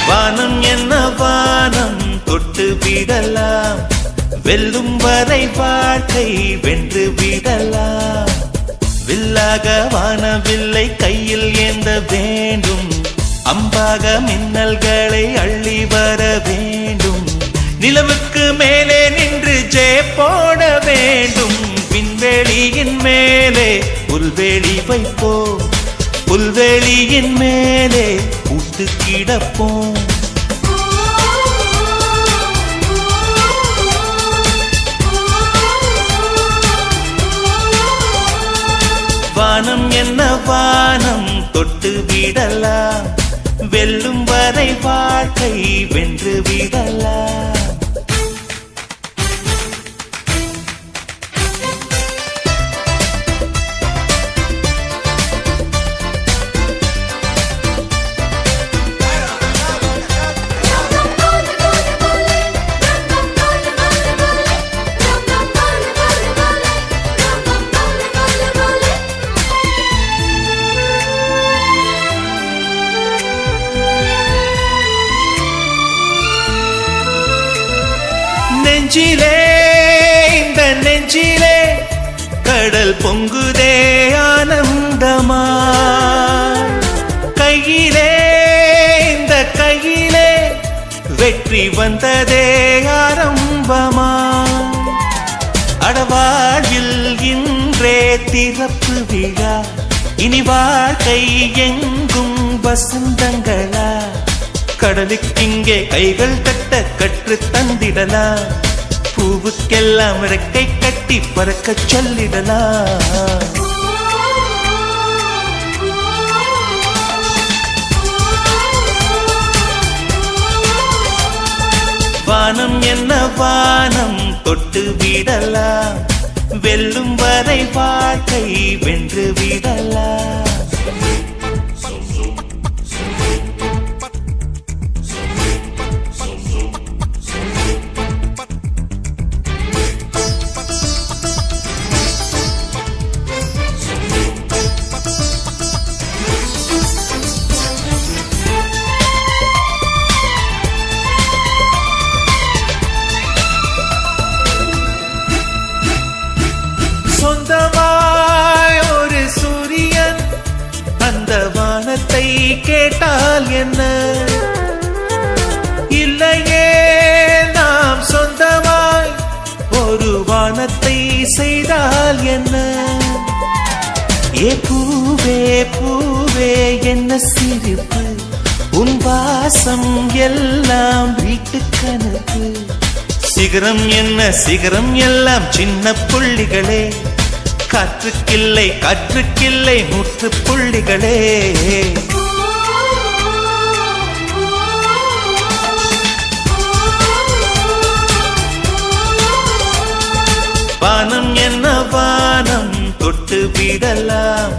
வானம் என்ன வானம் தொட்டு விடலாம், வெல்லும் வரை வாழ்க்கை வென்று விடலாம். வில்லாக வானவில்லை கையில் ஏந்த வேண்டும், அம்பாக மின்னல்களை அள்ளி வர வேண்டும். நிலவுக்கு மேலே நின்று ஜெய போட வேண்டும். விண்வெளியின் மேலே புல்வெளி வைப்போம், புல்வெளியின் மேலே கூட்டு கிடப்போம். வானம் என்ன வானம் தொட்டு விடலாம், வெல்லும் வரை வாழ்க்கை வென்று விடலாம். நெஞ்சிலே இந்த நெஞ்சிலே கடல் பொங்குதே ஆனந்தமா, கையிலே இந்த கையிலே வெற்றி வந்ததே ஆரம்பமா. அடவாழ்வில் இன்றே திறப்பு விழா, இனி வாழ்க்கை எங்கும் வசந்தங்களா. கடலுக்கிங்கே கைகள் கட்ட கற்று தந்திடலாம், பூவுக்கெல்லாம் இறக்கை கட்டி பறக்க சொல்லிடலாம். வானம் என்ன வானம் தொட்டு விடலாம், வெல்லும் வரை வாழ்க்கை வென்று விடலாம். சொந்தமாய் ஒரு சூரியன் அந்த வானத்தை கேட்டால் என்ன, இல்லையே நாம் சொந்தமாய் ஒரு வானத்தை செய்தால் என்ன. ஏ பூவே பூவே என்ன சிரிப்பு, உன் வாசம் எல்லாம் வீட்டு கணக்கு. சிகரம் என்ன சிகரம் எல்லாம் சின்ன புள்ளிகளே, காற்றுக்கில்லை காற்றுக்கில்லை நூற்று புள்ளிகளே. வானம் என்ன வானம் தொட்டு விடலாம்,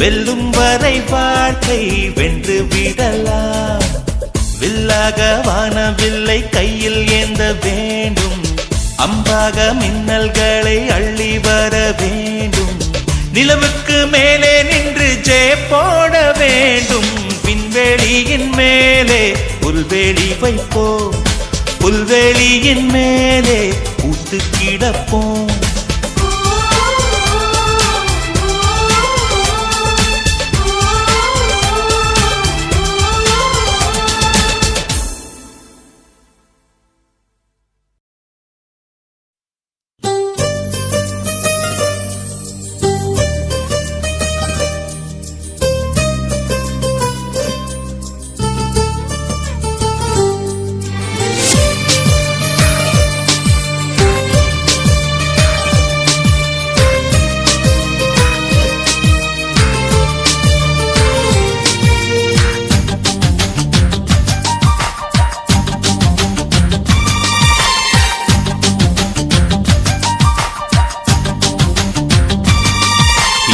வெல்லும் வரை வாழ்க்கை வென்று விடலாம். வில்லாக வானவில்லை கையில் ஏந்த வேண்டும், அம்பாக மின்னல்களை அள்ளி வர வேண்டும். நிலவுக்கு மேலே நின்று ஜெய போட வேண்டும். விண்வெளியின் மேலே புல்வெளி வைப்போம், புல்வெளியின் மேலே கூட்டு கிடப்போம்.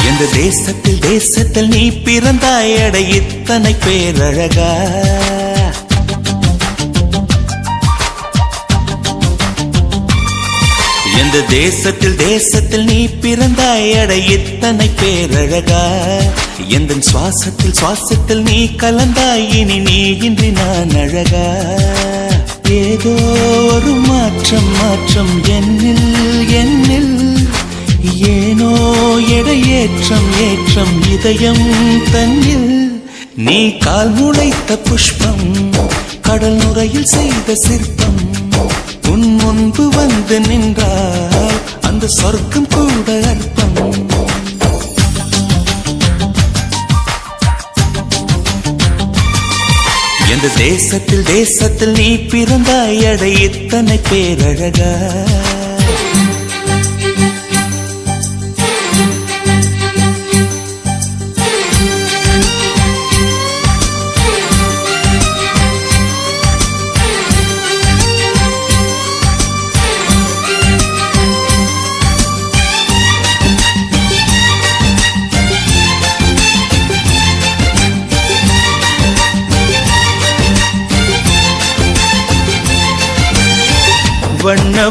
இந்த தேசத்தில் தேசத்தில் நீ பிறந்தாயட இத்தனை பேரழகா. இந்த இந்த தேசத்தில் நீ பிறந்தாய் அட இத்தனை பேரழகா எந்த சுவாசத்தில் நீ கலந்தாய் இனி நீ இன்றி நான் அழகா ஏதோ ஒரு மாற்றம் என்னில் ஏனோ ஏற்றம் இதயம் தன்னில் நீ கால் முளைத்த புஷ்பம் கடல் நுரையில் செய்த சிற்பம் உன் முன்பு வந்து நின்றால் அந்த சொர்க்கம் கூட அற்பம் எந்த தேசத்தில் நீ பிறந்தாய் அட இத்தனை பேரழகா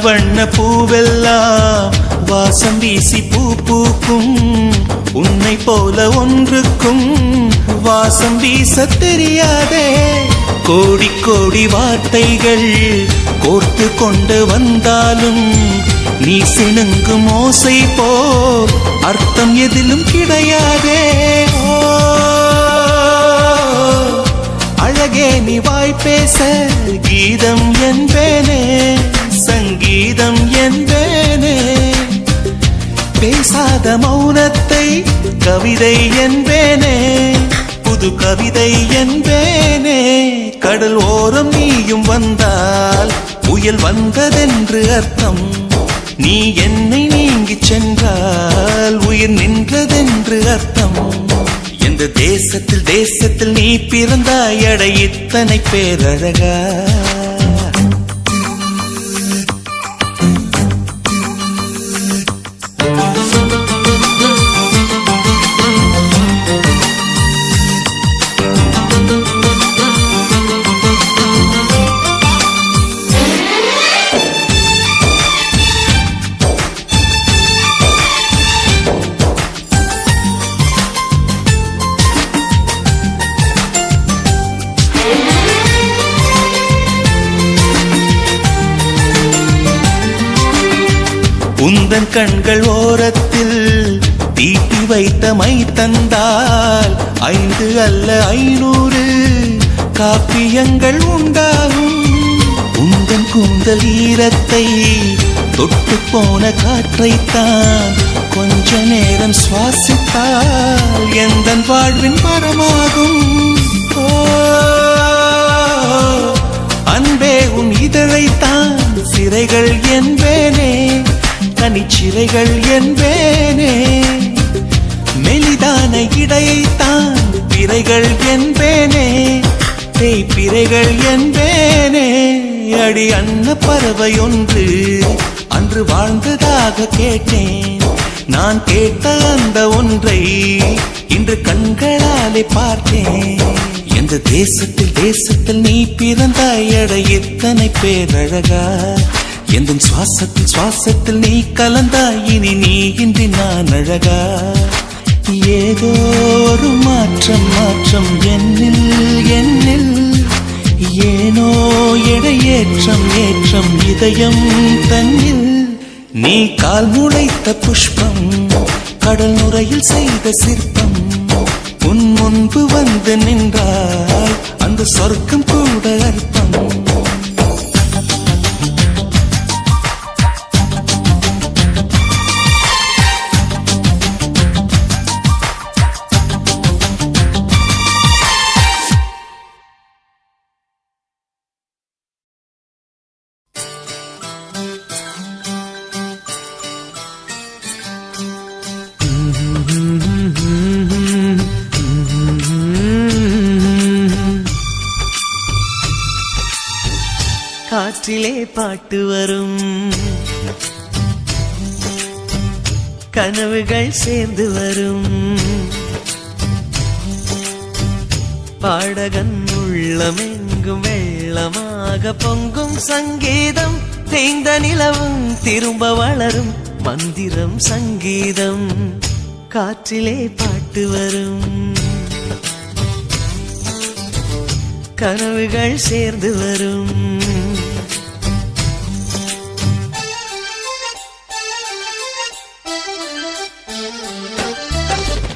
வண்ண பூவெல்லாம் வாசம் வீசி பூக்கும் உன்னை போல ஒன்றுக்கும் வாசம் வீச தெரியாதே கோடி வார்த்தைகள் கோர்த்து கொண்டு வந்தாலும் நீ சிணுங்கும் ஓசை போல் அர்த்தம் எதிலும் கிடையாதே அழகே நீ வாய் பேச கீதம் என்பேனே சங்கீதம் என்பேனே பேசாத மௌனத்தை கவிதை என்பேனே புது கவிதை என்பேனே கடல் ஓரம் நீயும் வந்தால் புயல் வந்ததென்று அர்த்தம் நீ என்னை நீங்கிச் சென்றால் உயிர் நின்றதென்று அர்த்தம் எந்த தேசத்தில் நீ பிறந்தாய் அட இத்தனை பேரழகா உந்தன் கண்கள் ஓரத்தில் தீட்டி வைத்த மை தந்தால் 5 அல்ல 500 காப்பியங்கள் உண்டாகும் உந்தன் கூந்தல் ஈரத்தை தொட்டு போன காற்றைத்தான் கொஞ்ச நேரம் சுவாசித்தால் எந்தன் வாழ்வின் மரமாகும் அன்பே உன் இதழைத்தான் சிறைகள் என்பேனே தனிச்சிறைகள் என்பேனே மெலிதான இடையைத்தான் பிறைகள் என்பேனே தேய்பிறைகள் என்பேனே அடி அன்ன பறவை ஒன்று அன்று வாழ்ந்ததாக கேட்டேன் நான் கேட்ட அந்த ஒன்றை இன்று கண்களாலே பார்த்தேன் எந்த தேசத்தில் நீ பிறந்தாய் அட எத்தனை பேரழகா எந்த சுவாசத்தில் நீ கலந்தாய் இனி நீ இன்றி நான் அழகா ஏதோ ஒரு மாற்றம் என்னில் ஏனோ ஏற்றம் இதயம் தன்னில் நீ கால் முளைத்த புஷ்பம் கடல் நுரையில் செய்த சிற்பம் உன் முன்பு வந்து நின்றால் அந்த சொர்க்கம் கூட அற்பம் காற்றிலே பாட்டு வரும் கனவுகள் சேர்ந்து வரும் பாடகன் உள்ளமெங்கும் வெள்ளமாக பொங்கும் சங்கீதம் தேய்ந்த நிலவும் திரும்ப வளரும் மந்திரம் சங்கீதம் காற்றிலே பாட்டு வரும் கனவுகள் சேர்ந்து வரும்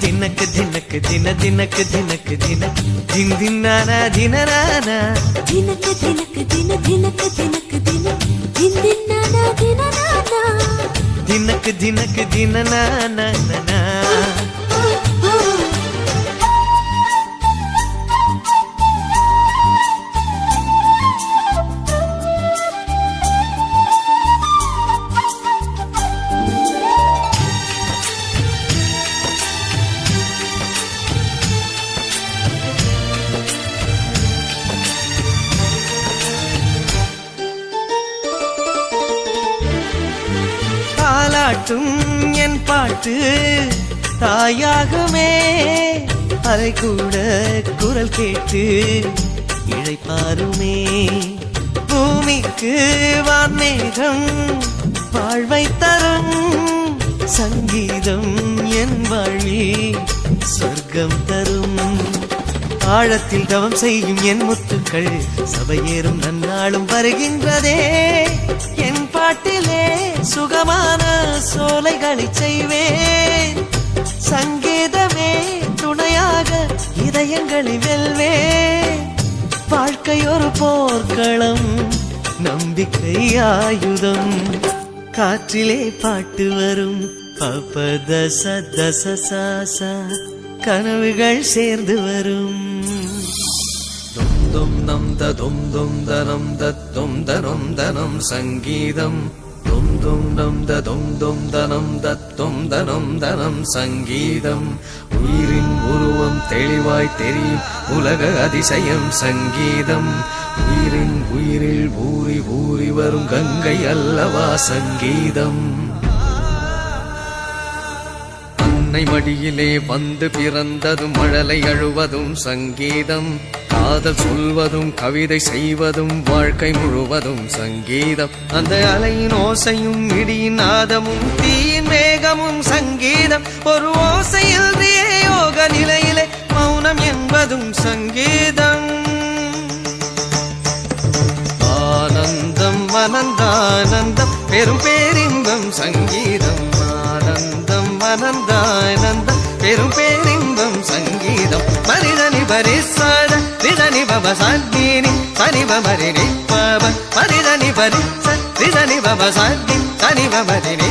தினக்கு தினக்கு தின தினக்கு தினக்கு தின தின் தின்னானா தினனானா தினக்கு தினக்கு தின தினக்கு தினக்கு தின தின் தின்னானா தினனானா தினக்கு தினக்கு தினனானா தாலாட்டும் என் பாட்டு தாயாகுமே அலை கூட குரல் கேட்டு இழைப்பாருமே பூமிக்கு வான்மேகம் வாழ்வை தரும் சங்கீதம் என் வாழ்வில் சொர்க்கம் தரும் ஆழத்தில் தவம் செய்யும் என் முத்துக்கள் சபையேறும் நன்னாளும் வருகின்றதே என் பாட்டிலே சுகமான சோலைகளை செய்வேன் சங்கீதமே துணையாக இதயங்களை வெல்வேன் வாழ்க்கை ஒரு போர்க்களம் நம்பிக்கை ஆயுதம் காற்றிலே பாட்டு வரும் பபதச தச சாசா கனவுகள் சேர்ந்து வரும் தும் நம் தும் தனம் தத்தும் தனம் தனம் சங்கீதம் தும் நம் தும் தனம் தத்தும் தனம் தனம் சங்கீதம் உயிரின் உருவம் தெளிவாய் தெரியும் உலக அதிசயம் சங்கீதம் உயிரின் உயிரில் ஊறி ஊறி வரும் கங்கை அல்லவா சங்கீதம் அன்னை மடியிலே வந்து பிறந்ததும் மழலை அழுவதும் சங்கீதம் காதல் சொல்வதும் கவிதை செய்வதும் வாழ்க்கை முழுவதும் சங்கீதம் அந்த அலையின் ஓசையும் இடியின் நாதமும் தீயின் வேகமும் சங்கீதம் ஒரு ஓசையில் யோக நிலையிலே மௌனம் என்பதும் சங்கீதம் ஆனந்தம் அனந்தானந்தம் பெரும் பேரின்பம் சங்கீதம் ஆனந்தம் அனந்தானந்தம் பெரும் பேரின்பம் சங்கீதம் மனிதனி பரிசாத ரிதனி பவ சாந்தினி சனி பமரினி பவ மனிதனி பரிச ரிதனி பவ சாந்தி சனி பமரினி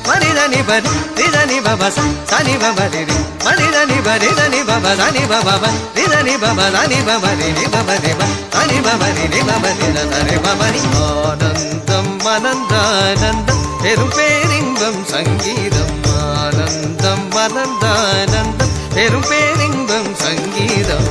மனிதனி பரி ரிதனி பவ சனி பமரினி மனிதனி பரிதனி பவ சனி பவ ரிதனி பவ சனி பமரினி பவரிவ சனி பமரினி பவரித சனி பமரி ஆனந்தம் அனந்தானந்தம் பெரும் பேரின்பம் சங்கீதம் ஆனந்தம் அனந்தானந்தம் பெரும் பேரின்பம் சங்கீதம்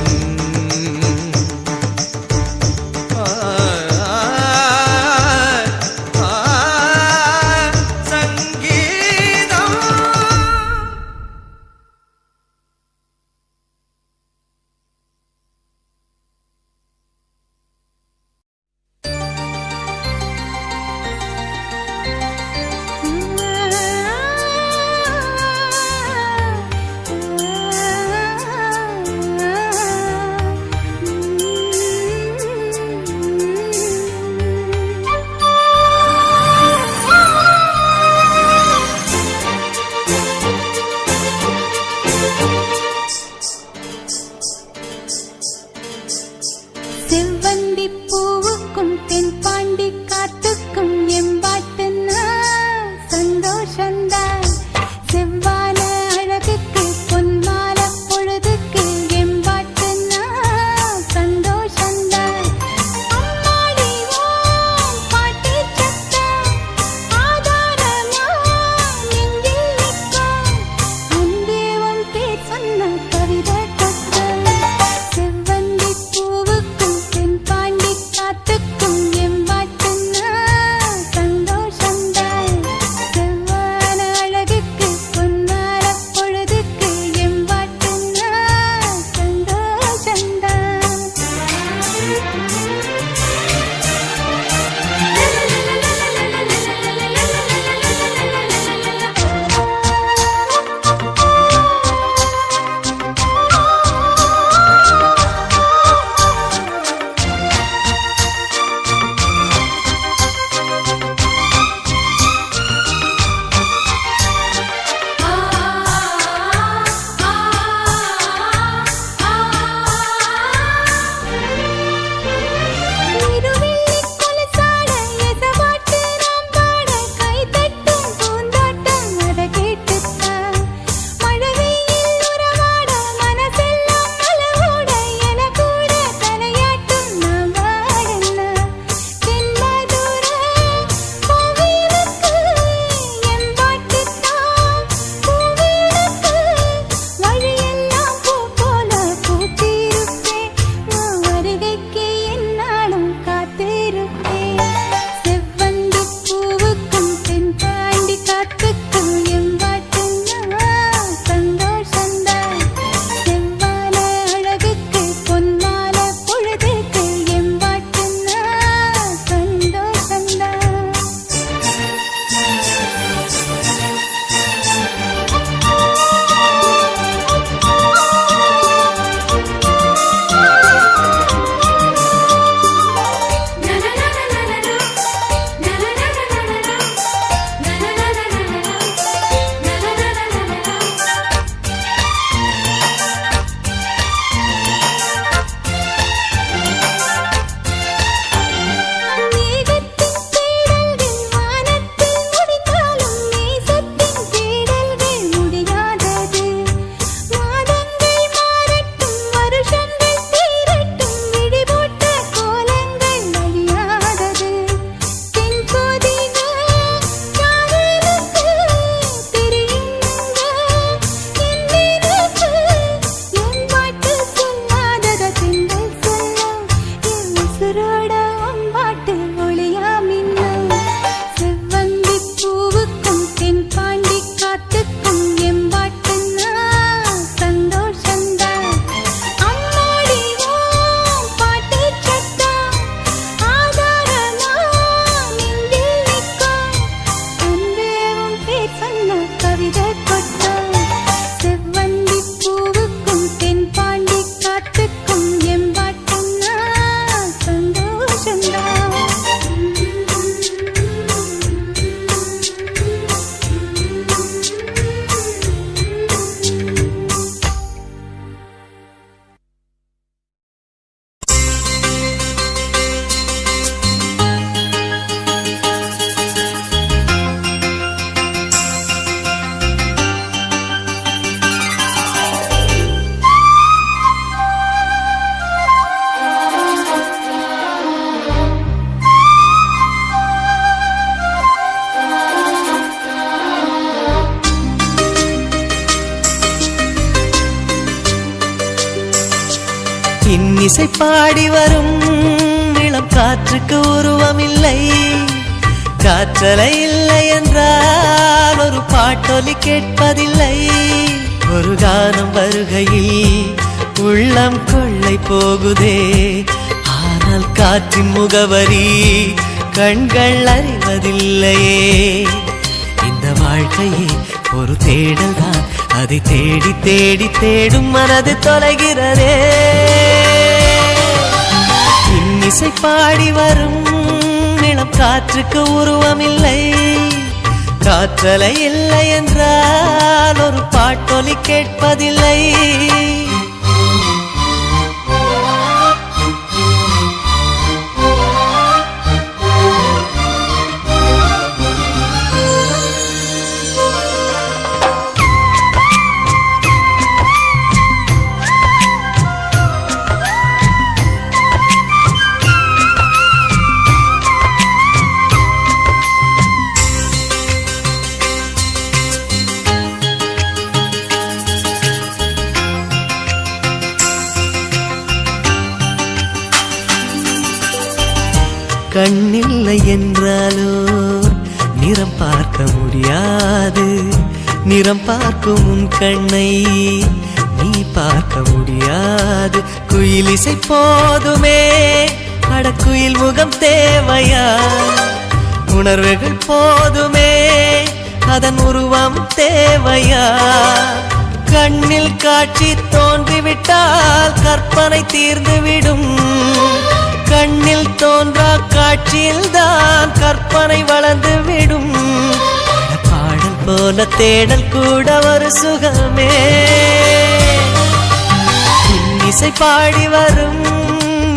இன்னிசை பாடி வரும் இளம் காற்றுக்கு உருவமில்லை, காற்றலை இல்லை என்றால் ஒரு பாட்டொலி கேட்பதில்லை. ஒரு கானம் வருகையில் உள்ளம் கொள்ளை போகுதே, ஆனால் காற்றின் முகவரி கண்கள் அறிவதில்லையே. இந்த வாழ்க்கையே ஒரு தேடல் தான், அதை தேடி தேடி தேடும் மனது தொலைகிறதே. இன்னிசை பாடி வரும் இளம் காற்றுக்கு உருவமில்லை, காற்றலை இல்லை என்றால் ஒரு பாட்டொலி கேட்பதில்லை. கண்ணில்லை என்றாலோ நிறம் பார்க்க முடியாது, நிறம் பார்க்கும் உன் கண்ணை நீ பார்க்க முடியாது. குயில் இசை போதுமே, அடக்குயில் முகம் தேவையா? உணர்வுகள் போதுமே, அதன் உருவம் தேவையா? கண்ணில் காட்சி தோன்றிவிட்டால் கற்பனை தீர்ந்துவிடும், கண்ணில் தோன்றா காட்சியில் தான் கற்பனை வளர்ந்து விடும். பாடல் போல தேடல் கூட ஒரு சுகமே. இன்னிசை பாடி வரும்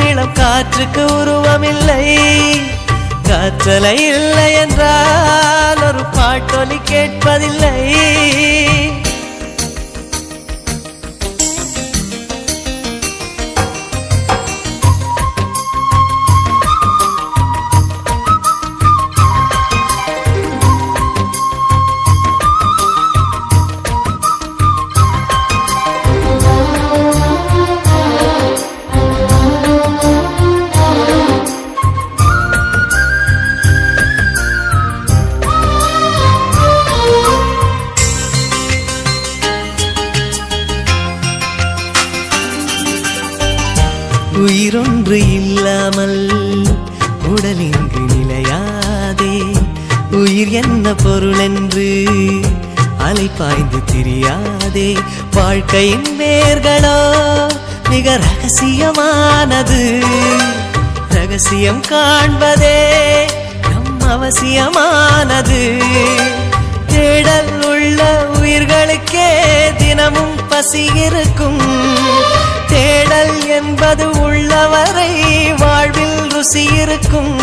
இளம் காற்றுக்கு உருவமில்லை, காற்றலை இல்லை என்றால் ஒரு பாட்டொலி கேட்பதில்லை. உயிரொன்று இல்லாமல் உடல் இங்கு நிலையாதே, உயிர் என்ன பொருள் என்று அலைப்பாய்ந்து தெரியாதே. வாழ்க்கையின் வேர்களோ மிக ரகசியமானது, ரகசியம் காண்பதே நம் அவசியமானது. தேடல் உள்ள உயிர்களுக்கே தினமும் பசி இருக்கும், தேடல் என்பது உள்ளவரை வாழ்வில் ருசி இருக்கும்.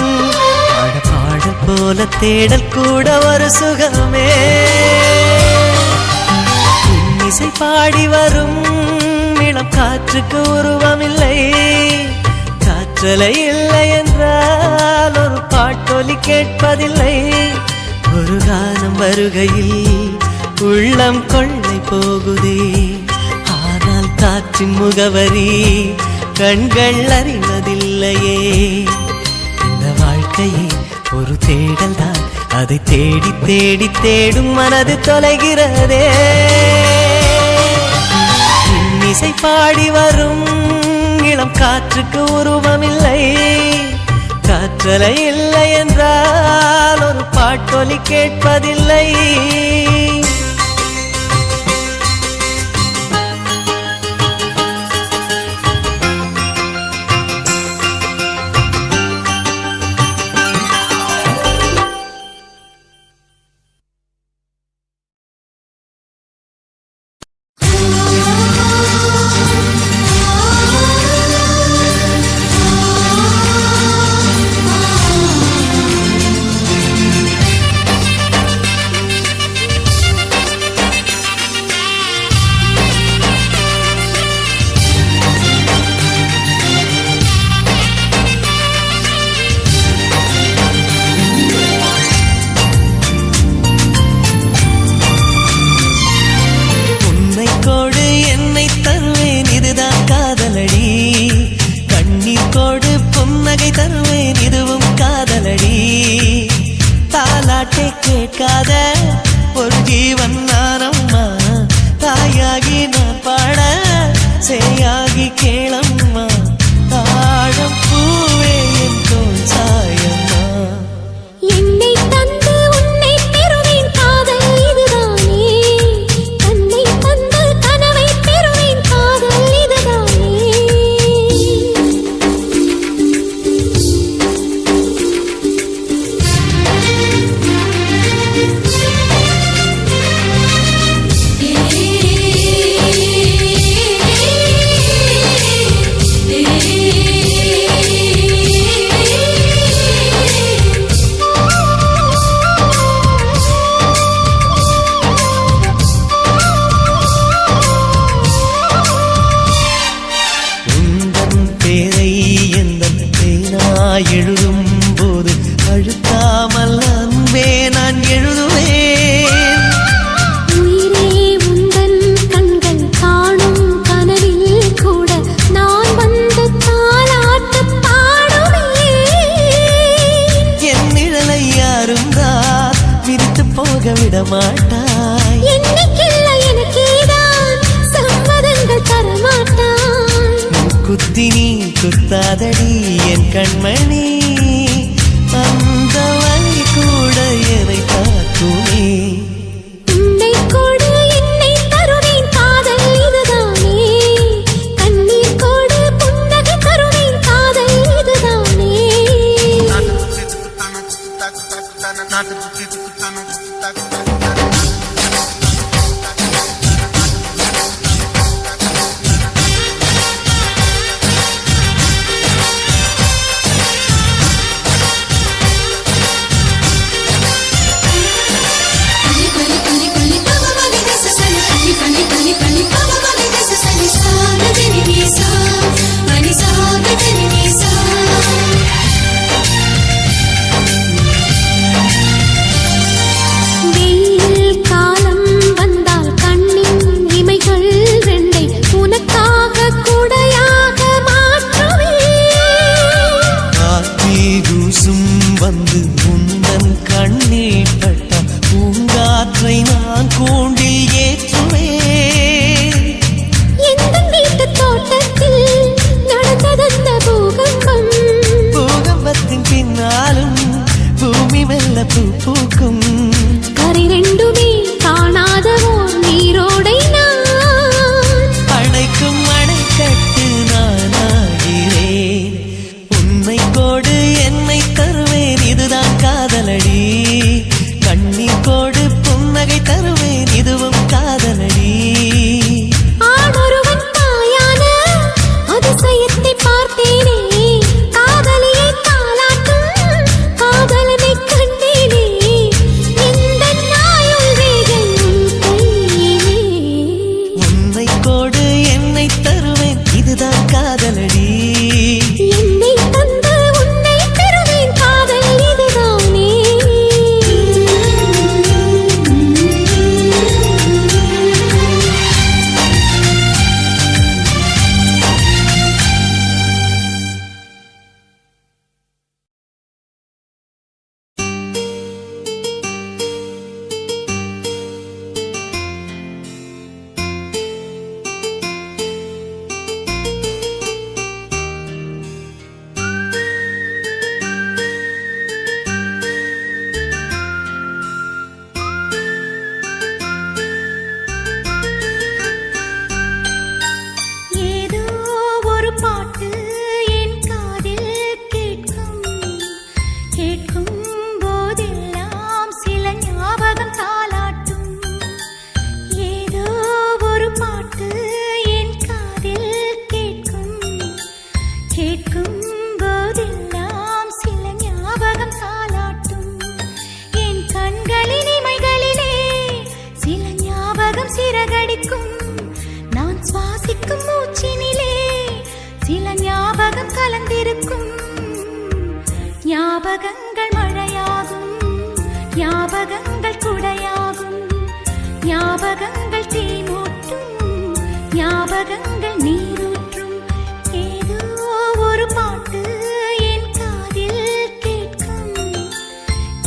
பாடல் போல தேடல் கூட ஒரு சுகமே. இன்னிசை பாடி வரும் இளம் காற்றுக்கு உருவமில்லை, காற்றலை இல்லை என்றால் ஒரு பாட்டொலி கேட்பதில்லை. ஒரு கானம் வருகையில் உள்ளம் கொள்ளை போகுதே, ஆனால் காற்றின் முகவரி கண்கள் அறிவதில்லையே. இந்த வாழ்க்கையே ஒரு தேடல் தான், அதை தேடி தேடி தேடும் மனது தொலைகிறதே. இன்னிசை பாடி வரும் இளம் காற்றுக்கு உருவமில்லை, காற்றலை இல்லை என்றால் ஒரு பாட்டொலி கேட்பதில்லை. கேட்காத ஒரு ஜீவன் நானம்மா தாயாகி நான் பாட சேயாகி கேளம்மா தாழம் பூவே என் தோல் சாயம்மா என்னை தந்து உன்னை பெறுவேன் காதல் இதுதானே கண்ணை தந்து கனவை பெறுவேன் காதல் இதுதானே எழுதும் போது அழுத்தாமல் அன்பே நான் எழுதுவேன் உயிரே உந்தன் கண்கள் காணும் கனவில் கூட நான் வந்து தாலாட்டு பாடுவேன் என் நிழலை யாரும் தான் விரித்து போக விட மாட்டாய் என்னைக்கில்லை எனக்கேதான் சம்மதங்கள் தரமாட்டாய் குத்தி நீ குத்தாதடி என் கண்மணி அந்த வழி கூட என்னை தாக்குமே உன்னை கொடு என்னை தருவேன் காதல் இதுதானே கண்ணீர் கொடு புன்னகை தருவேன் காதல் இதுதானே வெயில் காலம் வந்தால் கண்ணின் இமைகள் ரெண்டை உனக்காக குடையாக மாற்றுவேன் காத்தி தூசும் வந்து உந்தன் கண்ணீர் பட்ட பூங்காற்றை நான் கூண்டில் ஏற்றுவேன் எந்த வீட்டு தோட்டத்தில் நடந்ததந்த பூகம்பம் பூகம்பத்தின் பின்னாலும் பூமி மெல்ல பூ பூக்கும் கரை ரெண்டுமே காணாத ஓர் நீரோடை நான் அணைக்கும் அணைக்கட்டு நான் ஆகிறேன் உன்னை கோடு என்னை தருவேன் இதுதான் காதலடி கண்ணீர் கோடு புன்னகை தருவேன் இதுவும் காதலடி ஆணொருவன் தாயான அதிசயத்தை பார்த்தேனே காதலியை தாலாட்டும் காதலனை கண்டேனே இந்த நாயுள் வேகன் உன் கையிலே உன்னை கோடு என்னை தருவேன் இதுதான் காதலடி என்னை தந்து உன்னை பெறுவேன் காதல் இதுதானே ஏதோ ஒரு பாட்டு என் காதில் கேட்கும் கேட்கும் போதெல்லாம் சில ஞாபகம் தாலாட்டும் ஏதோ ஒரு பாட்டு என் காதில் கேட்கும் கேட்கும் போதெல்லாம் சில ஞாபகம் தாலாட்டும் என் கண்களின் இமைகளிலே சில ஞாபகம் சிறகடிக்கும் நான் சுவாசிக்கும் மூச்சினிலே சில ஞாபகம் கலந்திருக்கும் ஞாபகங்கள் மழையாகும் ஞாபகங்கள் குடையாகும் ஞாபகங்கள் தீமூட்டும் ஞாபகங்கள் நீரூற்றும் ஏதோ ஒரு பாட்டு என் காதில் கேட்கும்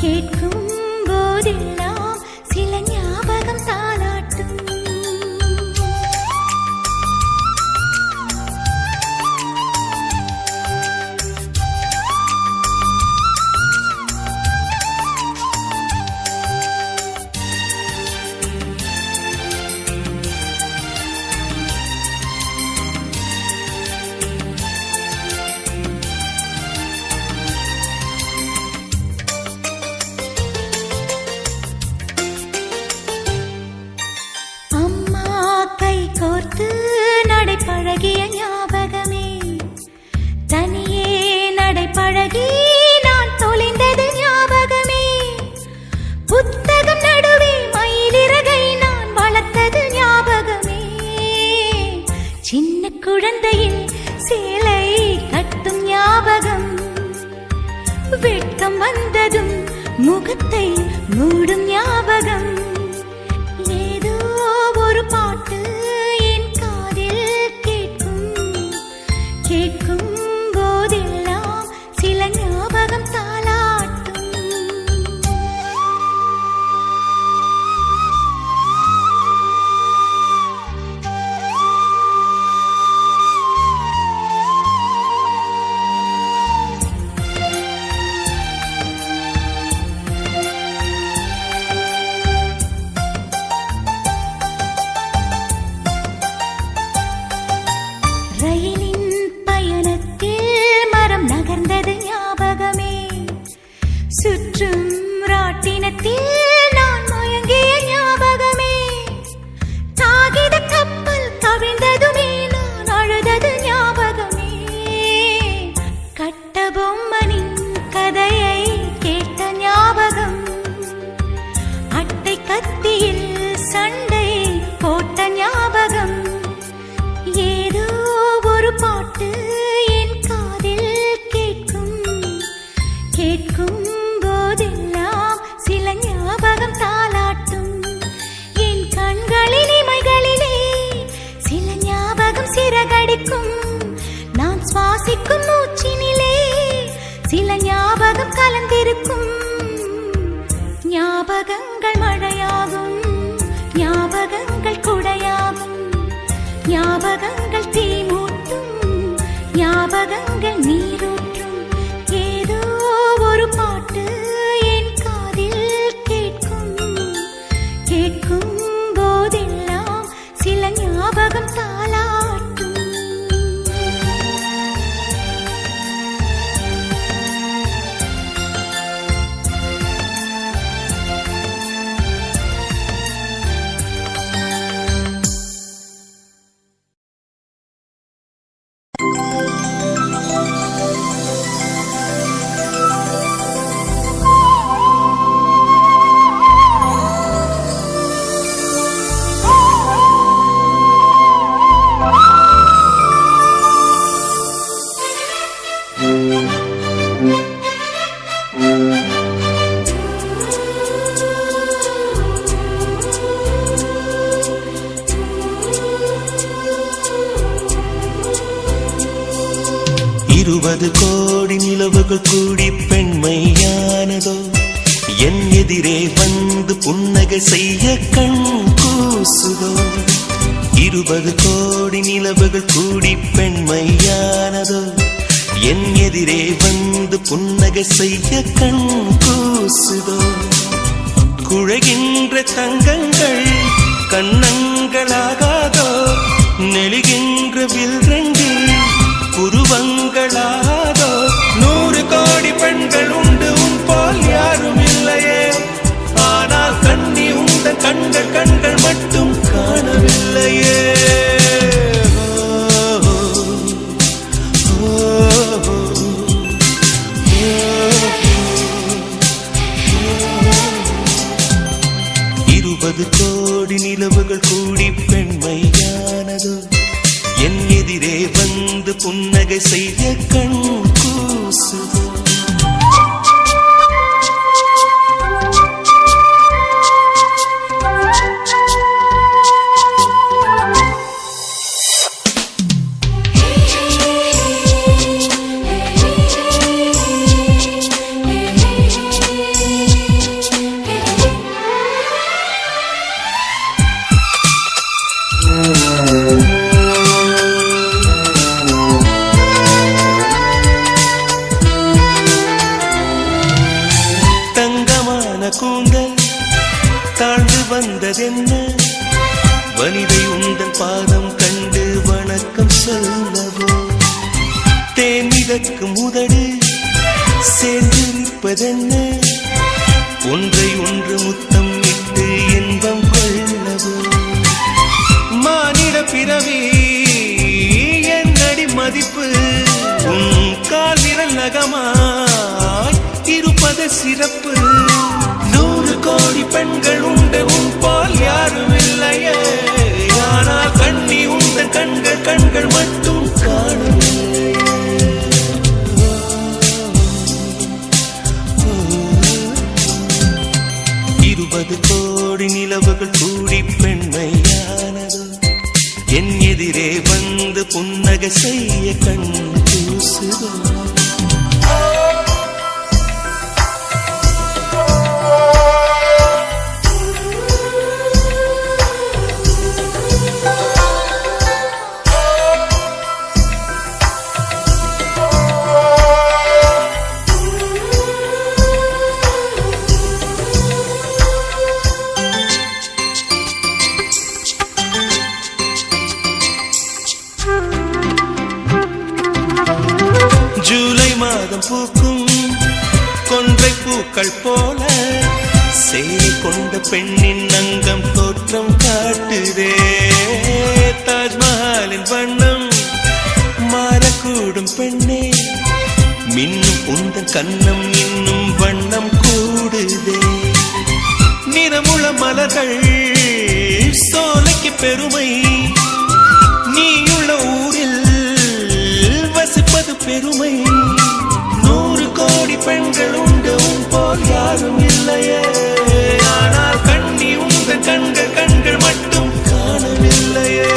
கேட்கும் போதெல்லாம் வெட்கம் வந்ததும் முகத்தை மூடும் ஞாபகம் ஏதோ ஒரு பாட்டு என் காதில் கேட்கும் போதெல்லாம் சில ஞாபகம் தாலாட்டும். ரயிலின் பயணத்தில் மரம் நகர்ந்தது ஞாபகமே சுற்றும் ராட்டினத்தில் நான் மயங்கிய ஞாபகமே காகித கப்பல் கவிழ்ந்ததுமே நான் அழுதது ஞாபகமே கட்டபொம்மனின் கதையை கேட்ட ஞாபகம் அட்டை கத்தியில் சண்டை போட்ட ஞாபகம் ஏதோ ஒரு பாட்டு என் காதில் கேட்கும் போதெல்லாம் சில ஞாபகம் தாலாட்டும். என் கண்களின் இமைகளிலே சில ஞாபகம் சிறகடிக்கும். நான் சுவாசிக்கும் மூச்சினிலே சில ஞாபகம் கலந்திருக்கும். ஞாபகங்கள் மழையாகும், ஞாபகங்கள் குடையாகும், ஞாபகங்கள் தீமூட்டும், ஞாபகங்கள் நீரூற்றும். ஏதோ ஒரு பாட்டு என் காதில் கேட்கும் போதெல்லாம் சில ஞாபகம் தாலாட்டும். இருபது கோடி நிலவுகள் கூடி பெண்மையானதோ என் எதிரே வந்து புன்னகை செய்ய கண் கூசுதோ. 20 கோடி நிலவுகள் கூடி பெண்மையானதோ என் எதிரே வந்து புன்னகை செய்ய கண் கூசுதோ. குழைகின்ற தங்கங்கள் கண்ணங்களாகாதோ நெளிகின்ற வில்ரங்கில் புருவங்களாதோ. 100 கோடி பெண்கள் உண்டு உன் போல் யாரும் இல்லையே. ஆனால் கண்ணி உந்த கண்கள் மட்டும் காணவில்லையே. இருபது கோடி நிலவுகள் கூடி பெண்மையானதோ என் எதிரே வந்து புன்னகை செய்ய கண் கூசுதோ. கூந்தல் தாழ்ந்து வந்ததென்ன வனிதை உந்தன் பாதம் கண்டு வணக்கம் சொல்லவோ. தேன் மிதக்கும் உதடு சேர்ந்து நிற்பதென்ன ஒன்றை ஒன்று முத்தம் இட்டு இன்பம் கொள்ளவோ. மானிட பிறவி என்னடி மதிப்பு உன் கால் விரல் நகமாய் இருப்பது சிறப்பு. 100 கோடி பெண்கள் உண்டு உன் போல் யாரும் இல்லையே. ஆனால் கண்ணி உந்த கண்கள் மட்டும் காணவில்லை. நிலவுகள் கூடி பெண்மையானதோ என் எதிரே வந்து புன்னகை செய்ய கண் கூசுதோ ஜூலை மாதம் பூக்கும் கொன்றை பூக்கள் போல சேலை கொண்ட பெண்ணின் அங்கம் தோற்றம் காட்டுதே தாஜ்மஹாலின் வண்ணம் மாறக்கூடும் பெண்ணே மின்னும் உந்தன் கண்ணம் இன்னும் வண்ணம் கூடுதே நிறமுள மலர்கள் சோலைக்கு பெருமை நீயுள்ள ஊரில் வசிப்பது பெருமை 100 கோடி பெண்கள் உண்டு உன் போல் யாரும் இல்லையே ஆனால் கண்ணி உங்கள் கண்கள் மட்டும் காணவில்லையே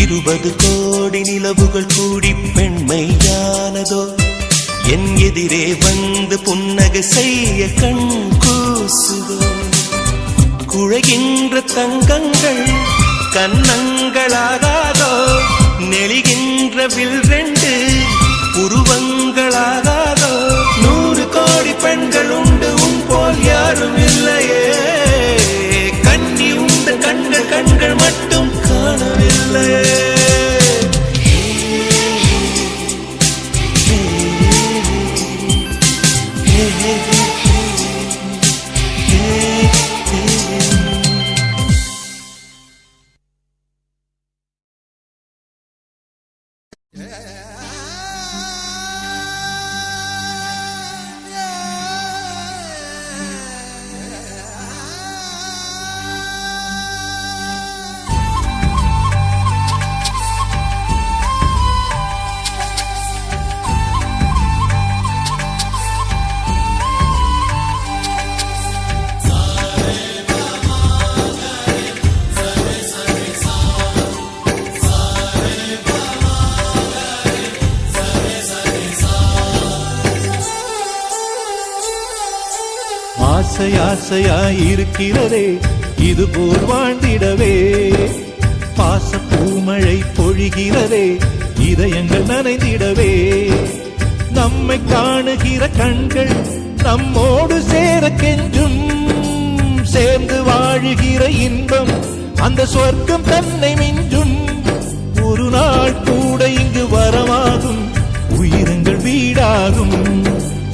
20 கோடி நிலவுகள் கூடி பெண்மையானதோ என் எதிரே வந்து புன்னகை செய்ய கண் கூசுதோ குழைகின்ற தங்கங்கள் கன்னங்களாகாதோ நெளிகின்ற வில் 2 உருவங்களாகாதோ 100 கோடி பெண்கள் உண்டு உன் போல் யாரும் இல்லையே கண்ணி உந்த கண்கள் மட்டும் காணவில்லையே ஆசையாயிருக்கிறதே இது போல் வாழ்ந்திடவே பாச பூமழை பொழிகிறதே இதயங்கள் நனைந்திடவே நம்மை காணுகிற கண்கள் நம்மோடு சேர கெஞ்சும் சேர்ந்து வாழுகிற இன்பம் அந்த சொர்க்கம் தன்னை மிஞ்சும் ஒரு நாள் கூட இங்கு வரமாகும் உயிரங்கள் வீடாகும்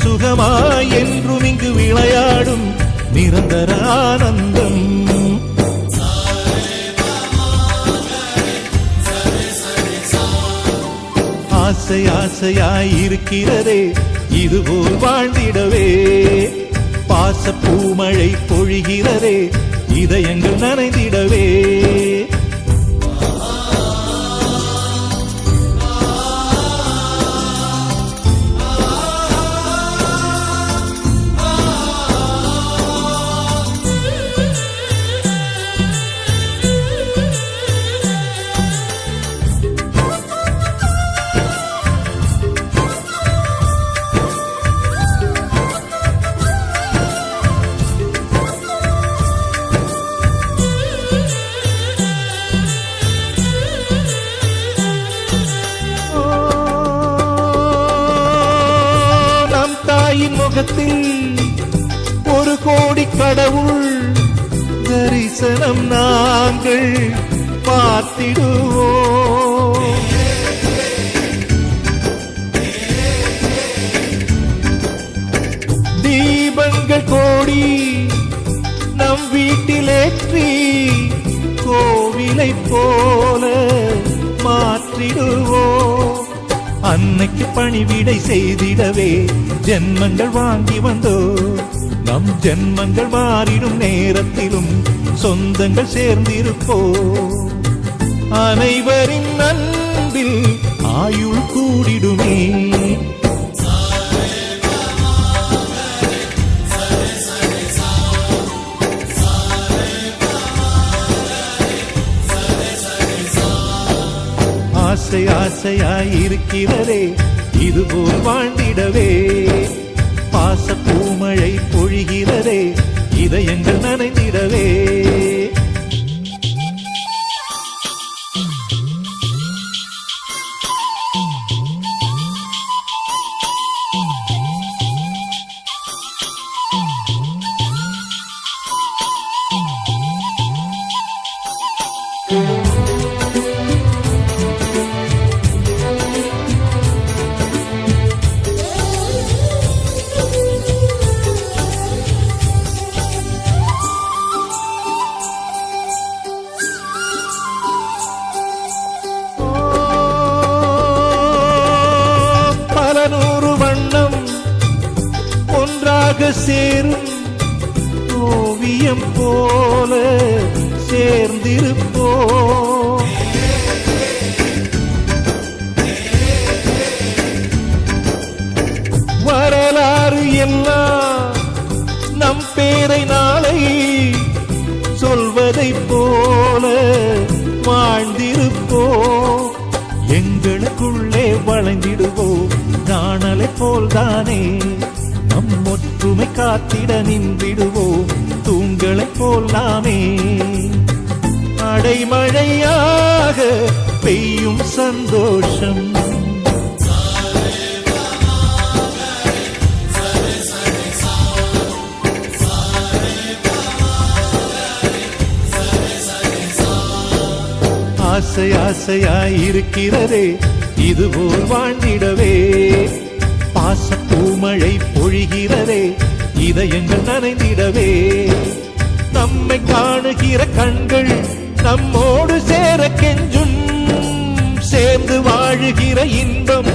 சுகமாய் என்றும் இங்கு விளையாடும் நிரந்தர ஆனந்தம் ஆசையாயிருக்கிறதே இதுபோல் வாழ்ந்திடவே பாச பூமழை பொழிகிறதே இதயங்கள் நனைந்திடவே முகத்தில் 1 கோடி கடவுள் தரிசனம் நாங்கள் பார்த்திடுவோம் தீபங்கள் கோடி நம் வீட்டிலேற்றி கோவிலை போல மாற்றிடுவோம் அன்னைக்கு பணிவிடை செய்திடவே ஜென்மங்கள் வாங்கி வந்தோ நம் ஜென்மங்கள் மாறிடும் நேரத்திலும் சொந்தங்கள் சேர்ந்திருப்போ அனைவரின் அன்பில் ஆயுள் கூடிடுமே ஆசையாயிருக்கிறதே இதுபோல் வாழ்ந்திடவே பாச பூமழை பொழிகிறதே இதயங்கள் நனைந்திடவே பல நூறு வண்ணம் ஒன்றாக சேரும் ஓவியம் போல சேர்ந்திருப்போம் வரலாறு எல்லாம் நம் பேரை நாளை சொல்வதைப் போல வாழ்ந்திருப்போம் எங்களுக்குள்ளே வளைந்திடுவோம் நாணலை போல்தானே நம் ஒற்றுமை காத்திட நின்றிடுவோம் தூண்களைப் போல் நாமே அடைமழையாக பெய்யும் சந்தோஷம் ஆசை ஆசையாயிருக்கிறதே இதுபோல் வாழ்ந்திடவே பாச பூமழை பொழிகிறதே இதயங்கள் நனைந்திடவே நம்மை காணுகிற கண்கள் நம்மோடு சேர கெஞ்சும் சேர்ந்து வாழுகிற இன்பம்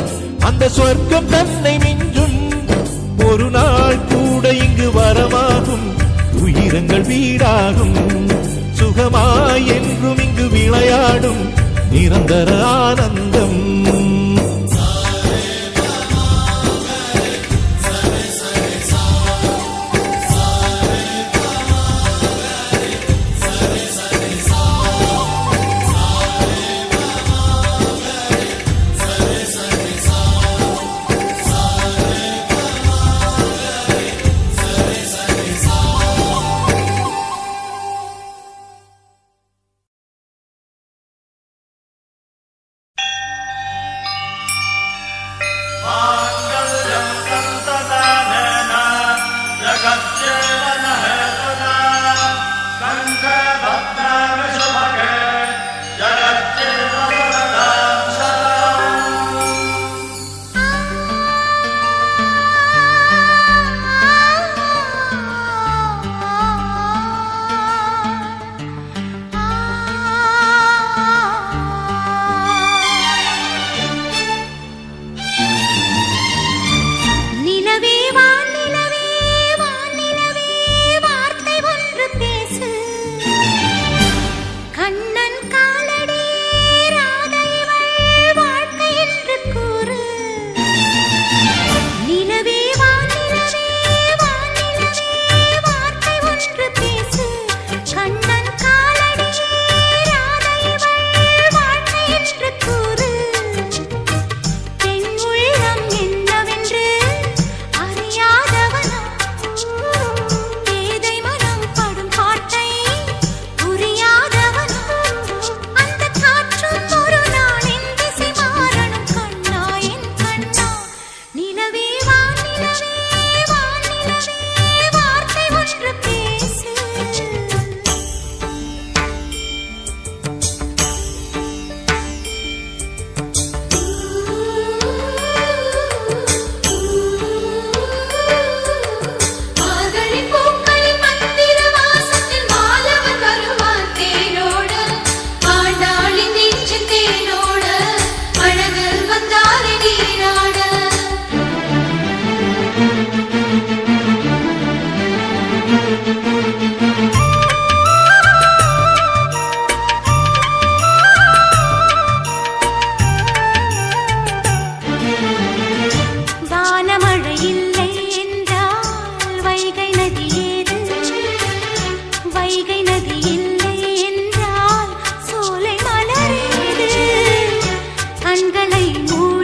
அந்த சொர்க்கம் தன்னை மிஞ்சும் ஒரு நாள் கூட இங்கு வரமாகும் உயிரங்கள் வீடாகும் சுகமாய் என்றும் இங்கு விளையாடும் நிரந்தர ஆனந்தம் கண்களை மூடி